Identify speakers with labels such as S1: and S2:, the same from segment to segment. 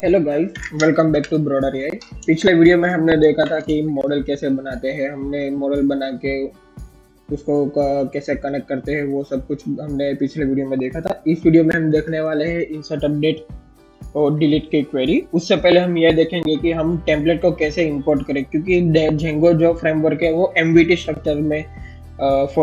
S1: Hello guys, welcome back to broader AI. पिछले video में हमने देखा था कि मॉडल कैसे बनाते हैं। हमने मॉडल बना के उसको कैसे कनेक्ट करते हैं, वो सब कुछ हमने पिछले वीडियो में देखा था। इस वीडियो में हम देखने वाले हैं इंसर्ट, अपडेट और डिलीट की क्वेरी। उससे पहले हम ये देखेंगे कि हम टेम्पलेट को कैसे इंपोर्ट करें, क्योंकि जेंगो जो फ्रेमवर्क है वो एमवीटी स्ट्रक्चर में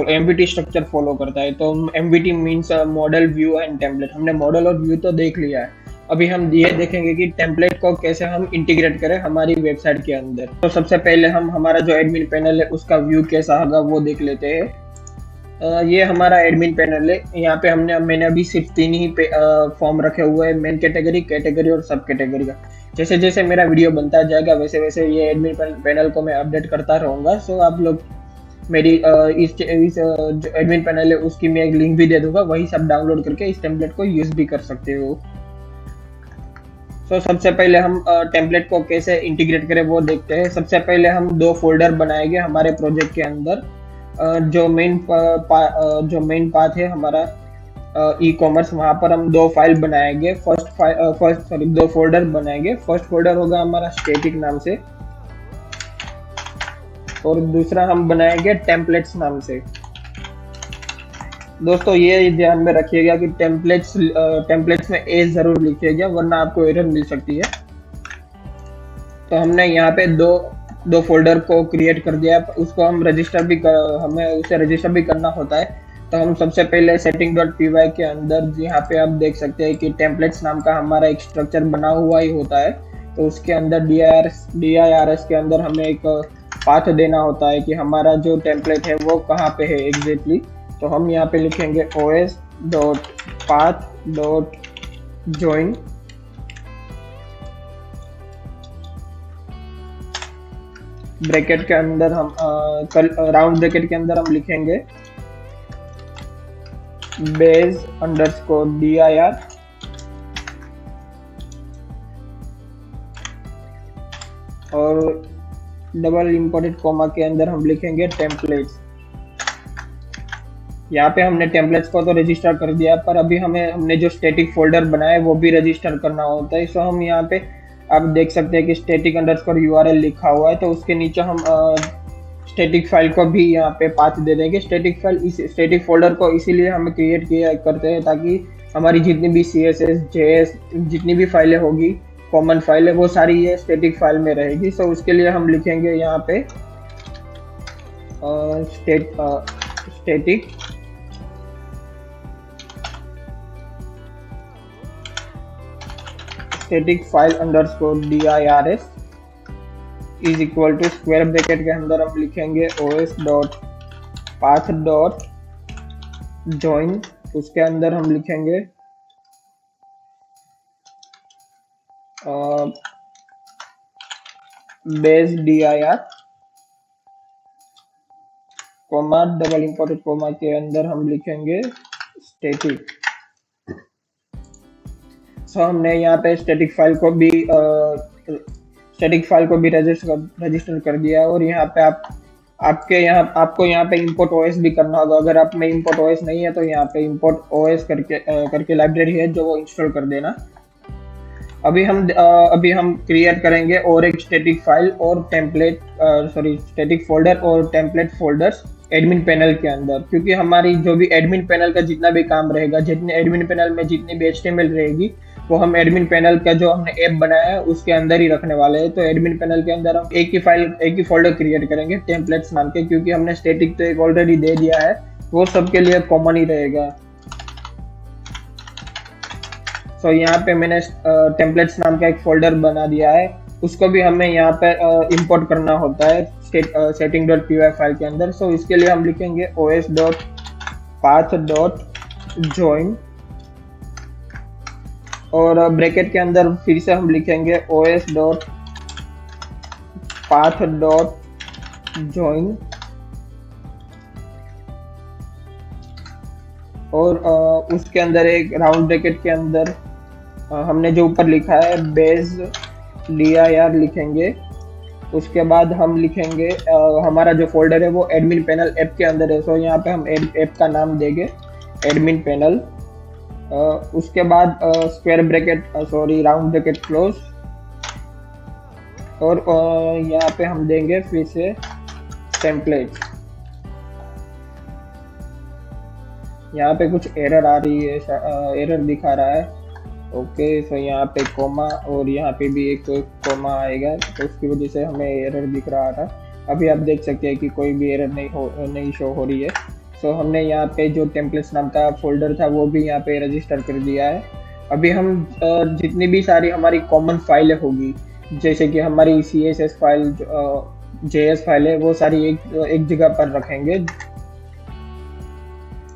S1: एमवीटी स्ट्रक्चर फॉलो करता है। तो MVT means model, view and template. हमने मॉडल और व्यू तो देख लिया है। अभी हम ये देखेंगे कि टेम्पलेट को कैसे हम इंटीग्रेट करें हमारी वेबसाइट के अंदर। तो सबसे पहले हम हमारा जो एडमिन पैनल है उसका व्यू कैसा होगा वो देख लेते हैं। ये हमारा एडमिन पैनल है। यहाँ पे मैंने अभी सिर्फ 3 ही फॉर्म रखे हुए हैं, मेन कैटेगरी, कैटेगरी और सब कैटेगरी का। जैसे जैसे मेरा वीडियो बनता जाएगा वैसे वैसे ये एडमिन पैनल को मैं अपडेट करता रहूँगा। सो आप लोग मेरी इस जो एडमिन पैनल है उसकी मैं एक लिंक भी दे दूंगा, वही सब डाउनलोड करके इस टेम्पलेट को यूज भी कर सकते हो। तो सबसे पहले हम टेम्पलेट को कैसे इंटीग्रेट करें वो देखते हैं। सबसे पहले हम 2 फोल्डर बनाएंगे हमारे प्रोजेक्ट के अंदर। जो मेन पाथ है हमारा ई कॉमर्स, वहाँ पर हम 2 फाइल बनाएंगे। 2 फोल्डर बनाएंगे। फर्स्ट फोल्डर होगा हमारा स्टैटिक नाम से और दूसरा हम बनाएंगे टेम्पलेट्स नाम से। दोस्तों ये ध्यान में रखिएगा कि टेम्पलेट्स में ए जरूर लिखिएगा, वरना आपको एरर मिल सकती है। तो हमने यहाँ पे दो फोल्डर को क्रिएट कर दिया। उसको हम हमें उसे रजिस्टर भी करना होता है। तो हम सबसे पहले setting.py के अंदर यहाँ पे आप देख सकते हैं कि टेम्पलेट्स नाम का हमारा एक स्ट्रक्चर बना हुआ ही होता है। तो उसके अंदर dirs के अंदर हमें एक पाथ देना होता है कि हमारा जो टेम्पलेट है वो कहाँ पे है एग्जैक्टली। तो हम यहाँ पे लिखेंगे os.path.join ब्रैकेट के अंदर हम राउंड ब्रैकेट के अंदर हम लिखेंगे base_dir और डबल इंपोर्टेड कॉमा के अंदर हम लिखेंगे टेम्पलेट्स। यहाँ पे हमने टेम्पलेट्स को तो रजिस्टर कर दिया, पर अभी हमने जो स्टैटिक फोल्डर बनाया है वो भी रजिस्टर करना होता है। सो हम यहाँ पे आप देख सकते हैं कि static_url लिखा हुआ है। तो उसके नीचे हम स्टैटिक फाइल को भी यहाँ पे पाथ दे देंगे। स्टैटिक फोल्डर को इसीलिए हम क्रिएट करते हैं ताकि हमारी जितनी भी CSS, JS जितनी भी फाइलें होगी, कॉमन फाइल है, वो सारी ये स्टैटिक फाइल में रहेगी। सो उसके लिए हम लिखेंगे यहाँ पे static file underscore dirs is equal to square bracket के अंदर हम लिखेंगे os.path.join। उसके अंदर हम लिखेंगे base_dir comma double imported comma के अंदर हम लिखेंगे स्टैटिक। सो हमने यहाँ पे स्टैटिक फाइल को भी रजिस्टर कर दिया। और यहाँ पे आपको यहाँ पे import OS भी करना होगा। अगर आप में import OS नहीं है तो यहाँ पे import OS करके लाइब्रेरी है जो वो इंस्टॉल कर देना। अभी हम क्रिएट करेंगे और एक स्टैटिक फाइल और स्टैटिक फोल्डर और टेम्पलेट फोल्डर्स एडमिन पैनल के अंदर, क्योंकि हमारी जो भी एडमिन पैनल का जितना भी काम रहेगा, जितने एडमिन पैनल में जितनी भी HTML रहेगी, वो हम एडमिन पैनल का जो हमने ऐप बनाया है उसके अंदर ही रखने वाले हैं। तो एडमिन पैनल के अंदर हम एक ही फोल्डर क्रिएट करेंगे टेम्पलेट्स नाम के, क्योंकि हमने स्टैटिक तो एक ऑलरेडी दे दिया है, वो सबके लिए कॉमन ही रहेगा। सो यहाँ पे मैंने टेम्पलेट्स नाम का एक फोल्डर बना दिया है। उसको भी हमें यहाँ पे इंपोर्ट करना होता है setting.py फाइल के अंदर। सो इसके लिए हम लिखेंगे os.path.join और ब्रैकेट के अंदर फिर से हम लिखेंगे os.path.join और उसके अंदर एक राउंड ब्रैकेट के अंदर हमने जो ऊपर लिखा है base_dir लिखेंगे। उसके बाद हम लिखेंगे हमारा जो फोल्डर है वो एडमिन पैनल ऐप के अंदर है। सो यहाँ पे हम ऐप का नाम देंगे एडमिन पैनल। उसके बाद square bracket round bracket close और यहाँ पे हम देंगे फिर से टेम्पलेट। यहाँ पे कुछ एरर आ रही है, एरर दिखा रहा है। ओके, सो यहाँ पे कोमा और यहाँ पे भी एक कोमा आएगा, तो उसकी वजह से हमें एरर दिख रहा था। अभी आप देख सकते हैं कि कोई भी एरर नहीं शो हो रही है। सो हमने यहाँ पे जो टेम्पलेट्स नाम का फोल्डर था वो भी यहाँ पे रजिस्टर कर दिया है। अभी हम जितनी भी सारी हमारी कॉमन फाइलें होगी, जैसे कि हमारी CSS फाइल, JS फाइल है, वो सारी एक जगह पर रखेंगे।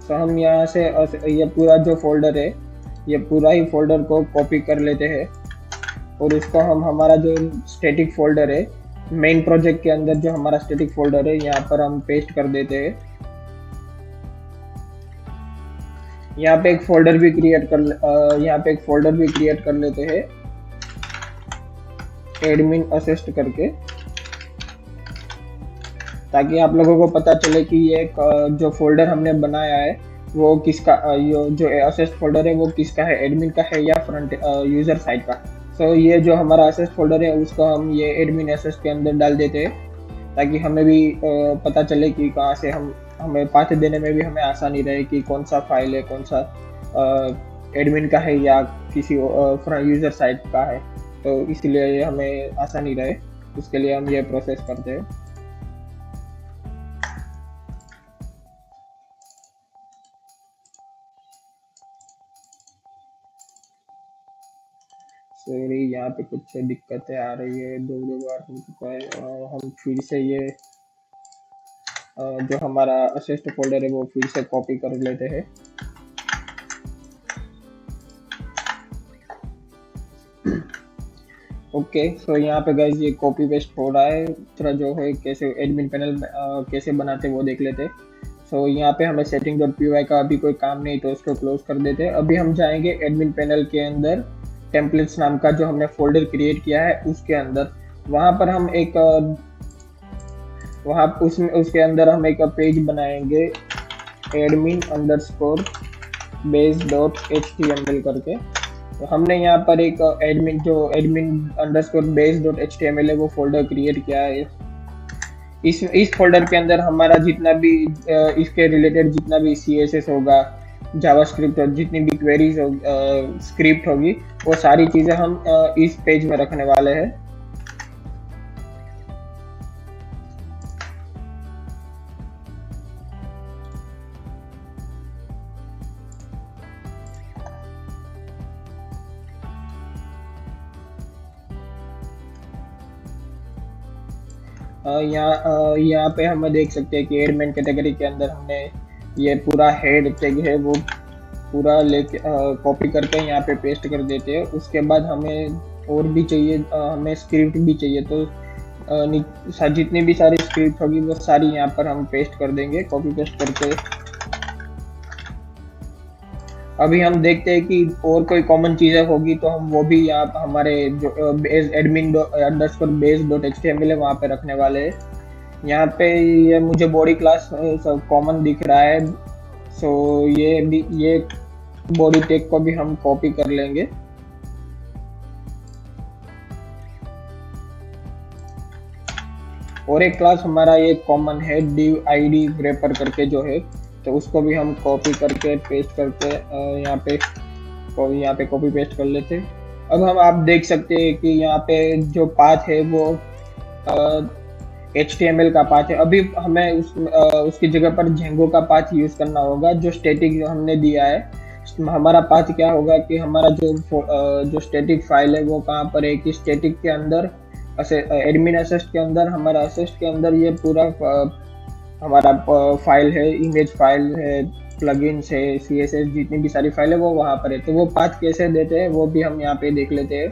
S1: तो हम यहाँ से ये पूरा जो फोल्डर है, ये पूरा ही फोल्डर को कॉपी कर लेते हैं और इसको हम हमारा जो स्टैटिक फोल्डर है, मेन प्रोजेक्ट के अंदर जो हमारा स्टैटिक फोल्डर है, यहाँ पर हम पेस्ट कर देते हैं। यहाँ पे एक फोल्डर भी क्रिएट कर लेते हैं, एडमिन असिस्ट करके, ताकि आप लोगों को पता चले कि ये जो फोल्डर हमने बनाया है वो किसका, जो असिस्ट फोल्डर है वो किसका है, एडमिन का है या फ्रंट यूजर साइड का। सो ये जो हमारा असिस्ट फोल्डर है उसको हम ये एडमिन असिस्ट के अंदर डाल देते हैं, ताकि हमें भी पता चले कि कहाँ से हमें पाथ देने में भी हमें आसानी रहे कि कौन सा फाइल है, कौन सा एडमिन का है या किसी यूजर साइड का है। तो इसलिए हमें आसानी रहे, उसके लिए हम ये प्रोसेस करते हैं। सॉरी, यहाँ पे कुछ दिक्कतें आ रही है, दो बार हो चुका है। हम फिर से ये जो हमारा असिस्ट फोल्डर है वो फिर से कॉपी कर लेते हैं। ओके, सो यहाँ पे गाइज ये कॉपी पेस्ट हो रहा है। दूसरा जो है कैसे एडमिन पैनल कैसे बनाते वो देख लेते। सो यहाँ पे हमें setting.py का अभी कोई काम नहीं, तो उसको क्लोज कर देते हैं। अभी हम जाएंगे एडमिन पैनल के अंदर, टेम्पलेट्स नाम का जो हमने फोल्डर क्रिएट किया है उसके अंदर। वहाँ पर हम उसके अंदर हम एक पेज बनाएंगे, admin_base.html करके। तो हमने यहाँ पर एक admin_base.html है वो फोल्डर क्रिएट किया है। इस फोल्डर के अंदर हमारा जितना भी इसके रिलेटेड जितना भी CSS होगा, जावास्क्रिप्ट और जितनी भी क्वेरीज स्क्रिप्ट होगी, वो सारी चीजें हम इस पेज में रखने वाले हैं। यहाँ पे हम देख सकते हैं कि एडमिन कैटेगरी के अंदर हमने ये पूरा हेड टैग है वो पूरा लेके कॉपी करके यहाँ पे पेस्ट कर देते हैं। उसके बाद हमें और भी चाहिए, हमें स्क्रिप्ट भी चाहिए, तो जितनी भी सारी स्क्रिप्ट होगी वो सारी यहाँ पर हम पेस्ट कर देंगे, कॉपी पेस्ट करके। अभी हम देखते हैं कि और कोई कॉमन चीज़ें होगी तो हम वो भी यहाँ हमारे जो admin_base.html है वहाँ पे रखने वाले हैं। यहाँ पे ये मुझे बॉडी क्लास सब कॉमन दिख रहा है, सो ये बॉडी टैग को भी हम कॉपी कर लेंगे। और एक क्लास हमारा ये कॉमन है div id wrapper करके जो है, तो उसको भी हम कॉपी करके पेस्ट करके यहाँ पे कॉपी पेस्ट कर लेते। अब आप देख सकते हैं कि यहाँ पे जो पाथ है वो HTML का पाथ है। अभी हमें उसकी जगह पर Django का पाथ यूज करना होगा, जो स्टैटिक हमने दिया है। हमारा पाथ क्या होगा कि हमारा जो स्टैटिक फाइल है वो कहाँ पर है कि स्टैटिक के अंदर एडमिन असिस्ट के अंदर, हमारा असिस्ट के अंदर ये पूरा हमारा फाइल है, इमेज फाइल है, प्लगइन्स है, CSS जितनी भी सारी फाइल है वो वहाँ पर है। तो वो पाथ कैसे देते हैं वो भी हम यहाँ पे देख लेते हैं।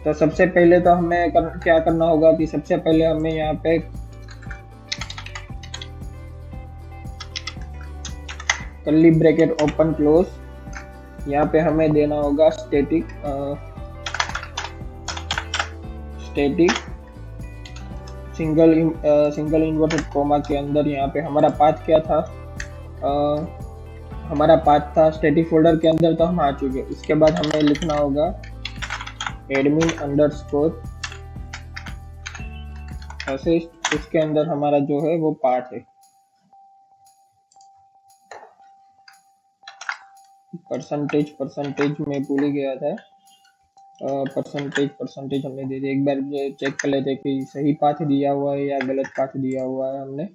S1: तो सबसे पहले तो हमें क्या करना होगा कि सबसे पहले हमें यहाँ पे कर्ली ब्रैकेट ओपन क्लोज, यहाँ पे हमें देना होगा स्टैटिक सिंगल इन्वर्टेड कोमा के अंदर। यहाँ पे हमारा पाथ क्या था, हमारा पाथ था स्टैटिक फोल्डर के अंदर, तो हम आ चुके। उसके बाद हमें लिखना होगा असिस्ट, उसके अंदर हमारा जो है वो पाथ है। परसेंटेज में भूल ही गया था। परसेंटेज हमने दे दिया। एक बार चेक कर लेते कि सही पाथ दिया हुआ है या गलत पाथ दिया हुआ है हमने।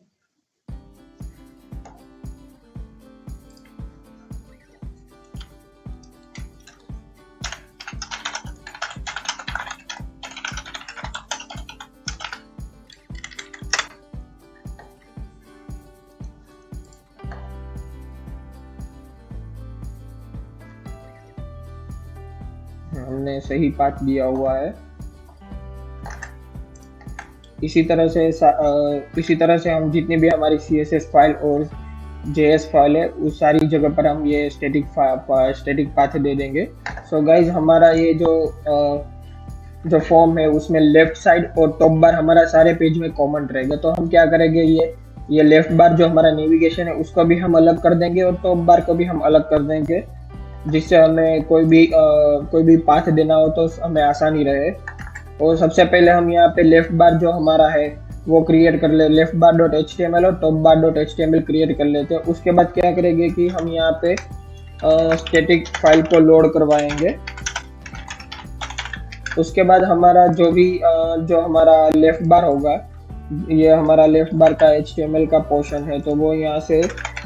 S1: हमने सही पाथ दिया हुआ है। इसी तरह से हम जितनी भी हमारी CSS फाइल और JS फाइल है उस सारी जगह पर हम ये स्टैटिक पाथ दे देंगे। सो गाइज, हमारा ये जो फॉर्म है उसमें लेफ्ट साइड और टॉप बार हमारा सारे पेज में कॉमन रहेगा। तो हम क्या करेंगे, ये लेफ्ट बार जो हमारा नेविगेशन है उसको भी हम अलग कर देंगे और टॉप बार को भी हम अलग कर देंगे, जिससे हमें कोई भी पाथ देना हो तो हमें आसानी रहे। और सबसे पहले हम यहाँ पे लेफ्ट बार जो हमारा है वो क्रिएट कर ले, लेफ्ट बार डॉट HTML और टॉप बार डॉट HTML क्रिएट कर लेते हैं। उसके बाद क्या करेंगे कि हम यहाँ पे स्टैटिक फाइल को लोड करवाएंगे। उसके बाद हमारा जो हमारा लेफ्ट बार होगा, ये हमारा लेफ्ट बार का HTML का पोर्शन है, तो वो यहाँ से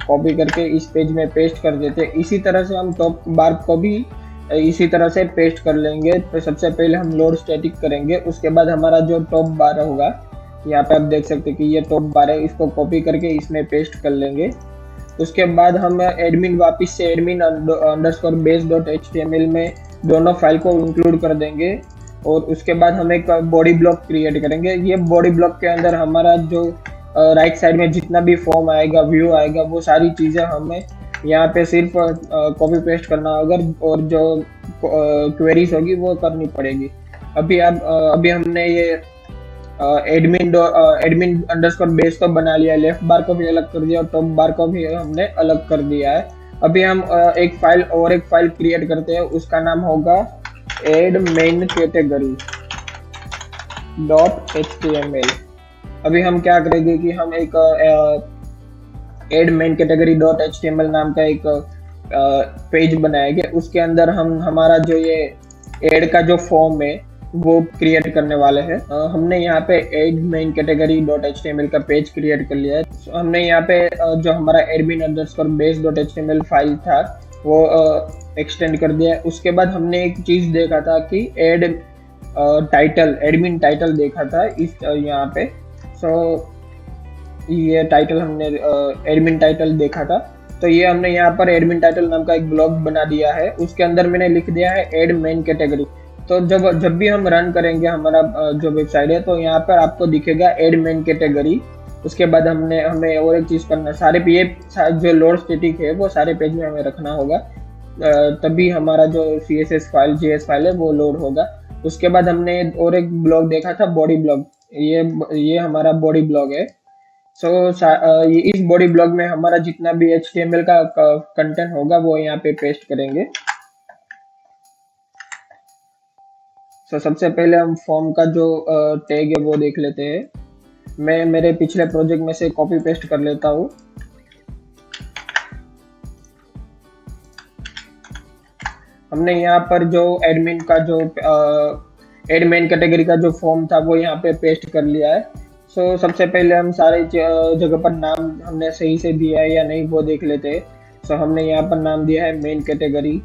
S1: कॉपी करके इस पेज में पेस्ट कर देते हैं। इसी तरह से हम टॉप बार को भी इसी तरह से पेस्ट कर लेंगे। तो सबसे पहले हम लोड स्टैटिक करेंगे, उसके बाद हमारा जो टॉप बार होगा, यहाँ पे आप देख सकते हैं कि ये टॉप बार है, इसको कॉपी करके इसमें पेस्ट कर लेंगे। उसके बाद हम वापस से admin underscore base dot HTML में दोनों फाइल को इंक्लूड कर देंगे। और उसके बाद हम एक बॉडी ब्लॉक क्रिएट करेंगे। ये बॉडी ब्लॉक के अंदर हमारा जो राइट साइड में जितना भी फॉर्म आएगा, व्यू आएगा, वो सारी चीज़ें हमें यहाँ पे सिर्फ कॉपी पेस्ट करना होगा और जो क्वेरीज होगी वो करनी पड़ेगी। अभी हमने ये एडमिन अंडरस्कोर बेस तो बना लिया, लेफ्ट बार को भी अलग कर दिया और टॉप बार को भी हमने अलग कर दिया है। अभी हम एक फाइल क्रिएट करते हैं, उसका नाम होगा एड मेन कैटेगरी .html। अभी हम क्या करेंगे कि हम एक एड मेन कैटेगरी .html नाम का एक पेज बनाएंगे। उसके अंदर हम हमारा जो ये एड का जो फॉर्म है वो क्रिएट करने वाले हैं। हमने यहाँ पे एड मेन कैटेगरी .html का पेज क्रिएट कर लिया है। हमने यहाँ पे जो हमारा admin underscore base .html file था वो एक्सटेंड कर दिया है। उसके बाद हमने एक चीज देखा था कि एडमिन टाइटल देखा था इस यहाँ पे। ये टाइटल हमने एडमिन टाइटल देखा था, तो ये हमने यहाँ पर एडमिन टाइटल नाम का एक ब्लॉग बना दिया है। उसके अंदर मैंने लिख दिया है एड मेन कैटेगरी। तो जब भी हम रन करेंगे हमारा जो वेबसाइट है, तो यहाँ पर आपको दिखेगा एड मेन कैटेगरी। उसके बाद हमें और एक चीज करना, ये जो लोड स्टैटिक है वो सारे पेज में हमें रखना होगा, तभी हमारा जो CSS फाइल JS फाइल है वो लोड होगा। उसके बाद हमने और एक ब्लॉग देखा था, बॉडी ब्लॉग। ये हमारा बॉडी ब्लॉग है। इस बॉडी ब्लॉग में हमारा जितना भी HTML का कंटेंट होगा वो यहाँ पे पेस्ट करेंगे। सबसे पहले हम फॉर्म का जो टैग है वो देख लेते हैं। मैं मेरे पिछले प्रोजेक्ट में से कॉपी पेस्ट कर लेता हूँ। हमने यहाँ पर जो एडमिन कैटेगरी का जो फॉर्म था वो यहाँ पे पेस्ट कर लिया है। सबसे पहले हम सारे जगह पर नाम हमने सही से दिया है या नहीं वो देख लेते हैं। हमने यहाँ पर नाम दिया है मेन कैटेगरी,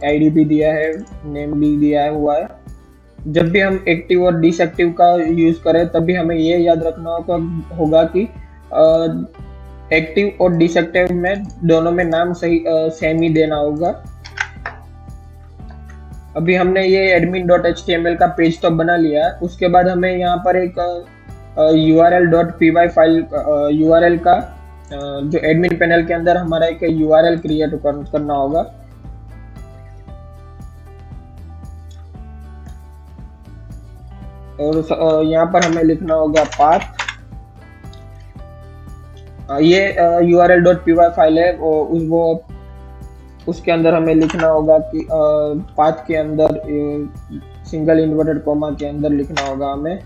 S1: ID भी दिया है, नेम भी दिया हुआ है। जब भी हम एक्टिव और डिसएक्टिव का यूज करें तभी हमें ये याद रखना होगा कि एक्टिव और डिसएक्टिव में दोनों में नाम सेम ही देना होगा। अभी हमने ये admin.html का पेज तो बना लिया। उसके बाद हमें यहाँ पर एक url.py फाइल URL का जो एडमिन पैनल के अंदर हमारा एक URL क्रिएट करना होगा। और यहाँ पर हमें लिखना होगा पाथ। ये url.py फाइल है, उसके अंदर हमें लिखना होगा कि पाथ के अंदर सिंगल इन्वर्टेड कॉमा के अंदर लिखना होगा हमें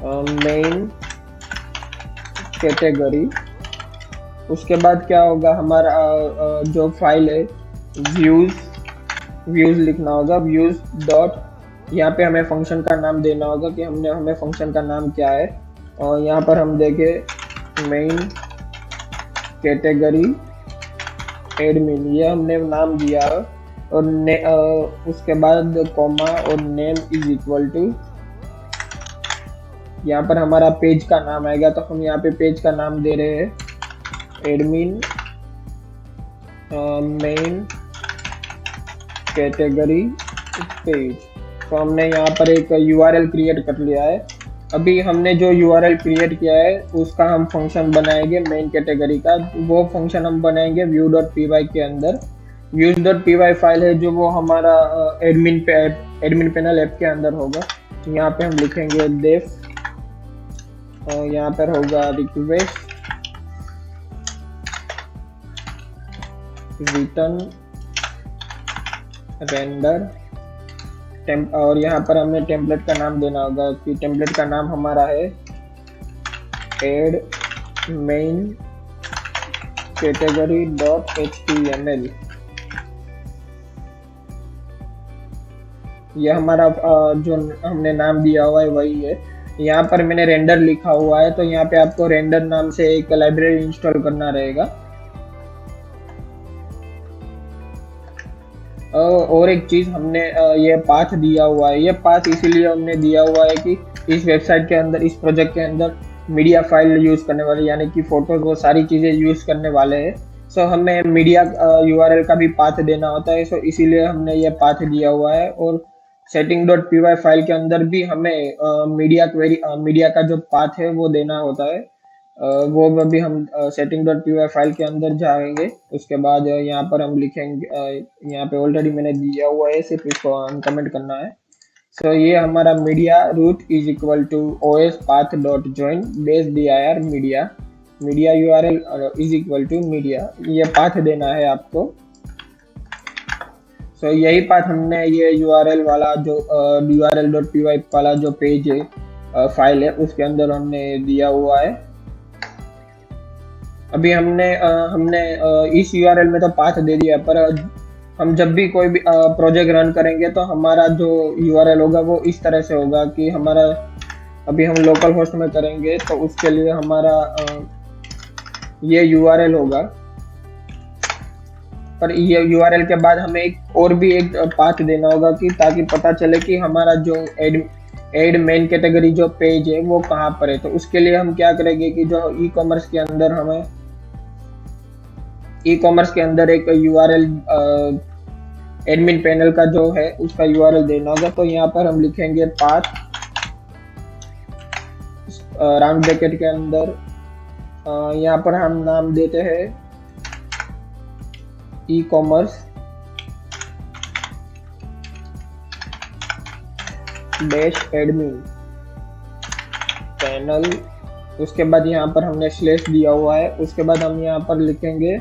S1: मेन कैटेगरी। उसके बाद क्या होगा, हमारा जो फाइल है व्यूज लिखना होगा, व्यूज डॉट, यहाँ पे हमें फंक्शन का नाम देना होगा कि हमें फंक्शन का नाम क्या है। और यहाँ पर हम देखें मेन कैटेगरी एडमिन, ये हमने नाम दिया है। और उसके बाद कॉमा और नेम इज इक्वल टू, यहाँ पर हमारा पेज का नाम आएगा, तो हम यहाँ पे पेज का नाम दे रहे हैं एडमिन मेन कैटेगरी पेज। तो हमने यहाँ पर एक URL क्रिएट कर लिया है। अभी हमने जो URL क्रिएट किया है उसका हम फंक्शन बनाएंगे मेन कैटेगरी का। वो फंक्शन हम बनाएंगे view.py के अंदर। views.py फाइल है जो वो हमारा एडमिन पैनल ऐप के अंदर होगा। यहाँ पे हम लिखेंगे def, यहाँ पर होगा रिक्वेस्ट रिटर्न रेंडर और यहाँ पर हमें टेम्पलेट का नाम देना होगा कि टेम्पलेट का नाम हमारा है add main category dot HTML। यह हमारा जो हमने नाम दिया हुआ है वही है। यहाँ पर मैंने रेंडर लिखा हुआ है, तो यहाँ पे आपको रेंडर नाम से एक लाइब्रेरी इंस्टॉल करना रहेगा। और एक चीज, हमने ये पाथ दिया हुआ है। ये पाथ इसीलिए हमने दिया हुआ है कि इस वेबसाइट के अंदर, इस प्रोजेक्ट के अंदर मीडिया फाइल यूज करने वाले, यानी कि फोटोज, वो सारी चीजें यूज करने वाले हैं। सो हमें मीडिया URL का भी पाथ देना होता है, सो इसीलिए हमने ये पाथ दिया हुआ है। और setting.py फाइल के अंदर भी हमें मीडिया का जो पाथ है वो देना होता है। वो अभी हम setting.py फाइल के अंदर जाएंगे। उसके बाद यहाँ पर हम लिखेंगे, यहाँ पे ऑलरेडी मैंने दिया हुआ है, सिर्फ इसको अनकमेंट करना है। सो ये हमारा media root is equal to os path dot join base dir media URL is equal to media, ये पाथ देना है आपको। सो यही पाथ हमने ये URL वाला जो url.py वाला जो पेज है फाइल है उसके अंदर हमने दिया हुआ है। अभी हमने इस URL में तो पाथ दे दिया, पर हम जब भी कोई भी प्रोजेक्ट रन करेंगे तो हमारा जो URL होगा वो इस तरह से होगा कि हमारा, अभी हम लोकल होस्ट में करेंगे तो उसके लिए हमारा ये URL होगा। पर ये URL के बाद हमें एक पाथ देना होगा कि ताकि पता चले कि हमारा जो एड मेन कैटेगरी जो पेज है वो कहाँ पर है। तो उसके लिए हम क्या करेंगे कि जो ई-कॉमर्स के अंदर हमें एक URL एडमिन पैनल का जो है उसका URL देना होगा। तो यहाँ पर हम लिखेंगे पाथ राउंड ब्रैकेट के अंदर, यहाँ पर हम नाम देते हैं ई-कॉमर्स डैश एडमिन पैनल। उसके बाद यहाँ पर हमने स्लैश दिया हुआ है। उसके बाद हम यहाँ पर लिखेंगे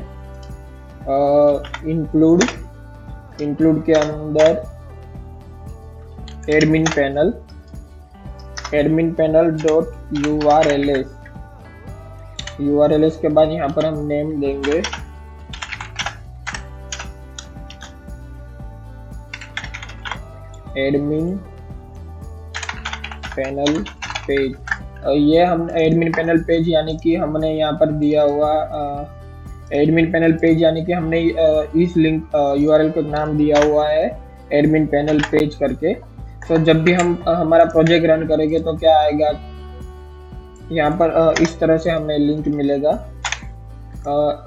S1: इंक्लूड के अंदर एडमिन पैनल डॉट URLs के बाद यहाँ पर हम नेम देंगे एडमिन पैनल पेज। ये हम एडमिन पैनल पेज यानी कि हमने यहाँ पर दिया हुआ एडमिन पैनल पेज, यानी कि हमने इस लिंक URL को नाम दिया हुआ है एडमिन पैनल पेज करके। तो जब भी हम हमारा प्रोजेक्ट रन करेंगे तो क्या आएगा, यहाँ पर इस तरह से हमें लिंक मिलेगा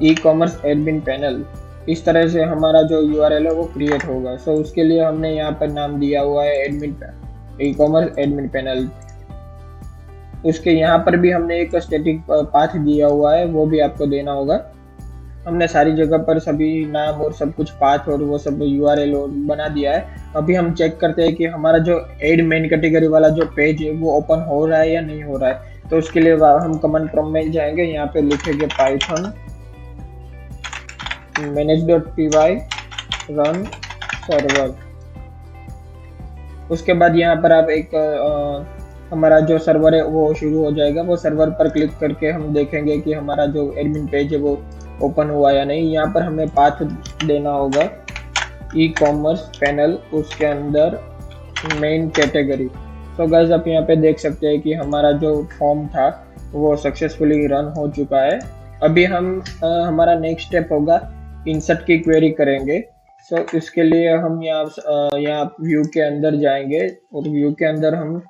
S1: ई-कॉमर्स एडमिन पैनल। इस तरह से हमारा जो URL है वो क्रिएट होगा। सो उसके लिए हमने यहाँ पर नाम दिया हुआ है ई-कॉमर्स एडमिन पैनल। उसके यहाँ पर भी हमने एक स्टैटिक पाथ दिया हुआ है, वो भी आपको देना होगा। हमने सारी जगह पर सभी नाम और सब कुछ पाथ और वो सब URL और बना दिया है। अभी हम चेक करते हैं कि हमारा जो एड मेन कैटेगरी वाला जो पेज है वो ओपन हो रहा है या नहीं हो रहा है। तो उसके लिए हम कमांड प्रॉम्प्ट में जाएंगे, यहाँ पे लिखेंगे पाइथन manage.py रन सर्वर। उसके बाद यहाँ पर आप एक हमारा जो सर्वर है वो शुरू हो जाएगा। वो सर्वर पर क्लिक करके हम देखेंगे कि हमारा जो एडमिन पेज है वो ओपन हुआ या नहीं। यहाँ पर हमें पाथ देना होगा ई कॉमर्स पैनल, उसके अंदर मेन कैटेगरी। तो गाइस आप यहाँ पे देख सकते हैं कि हमारा जो फॉर्म था वो सक्सेसफुली रन हो चुका है। अभी हम हमारा नेक्स्ट स्टेप होगा इंसर्ट की क्वेरी करेंगे। सो इसके लिए हम यहाँ व्यू के अंदर जाएंगे और व्यू के अंदर हम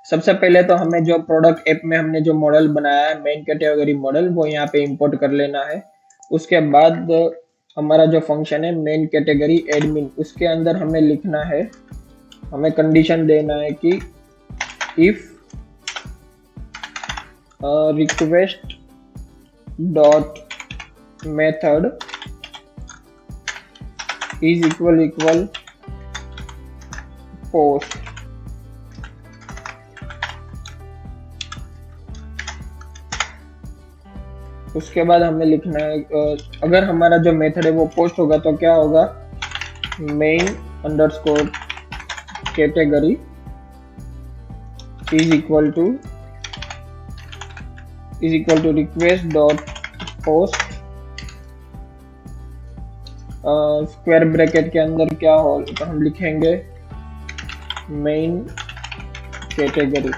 S1: सबसे पहले तो हमें जो प्रोडक्ट ऐप में हमने जो मॉडल बनाया है मेन कैटेगरी मॉडल, वो यहाँ पे इंपोर्ट कर लेना है। उसके बाद हमारा जो फंक्शन है मेन कैटेगरी एडमिन, उसके अंदर हमें लिखना है, हमें कंडीशन देना है कि if request dot method is equal post. उसके बाद हमें लिखना है अगर हमारा जो मेथड है वो पोस्ट होगा तो क्या होगा, main underscore category is equal to request dot post, square bracket के अंदर क्या हो तो हम लिखेंगे मेन कैटेगरी।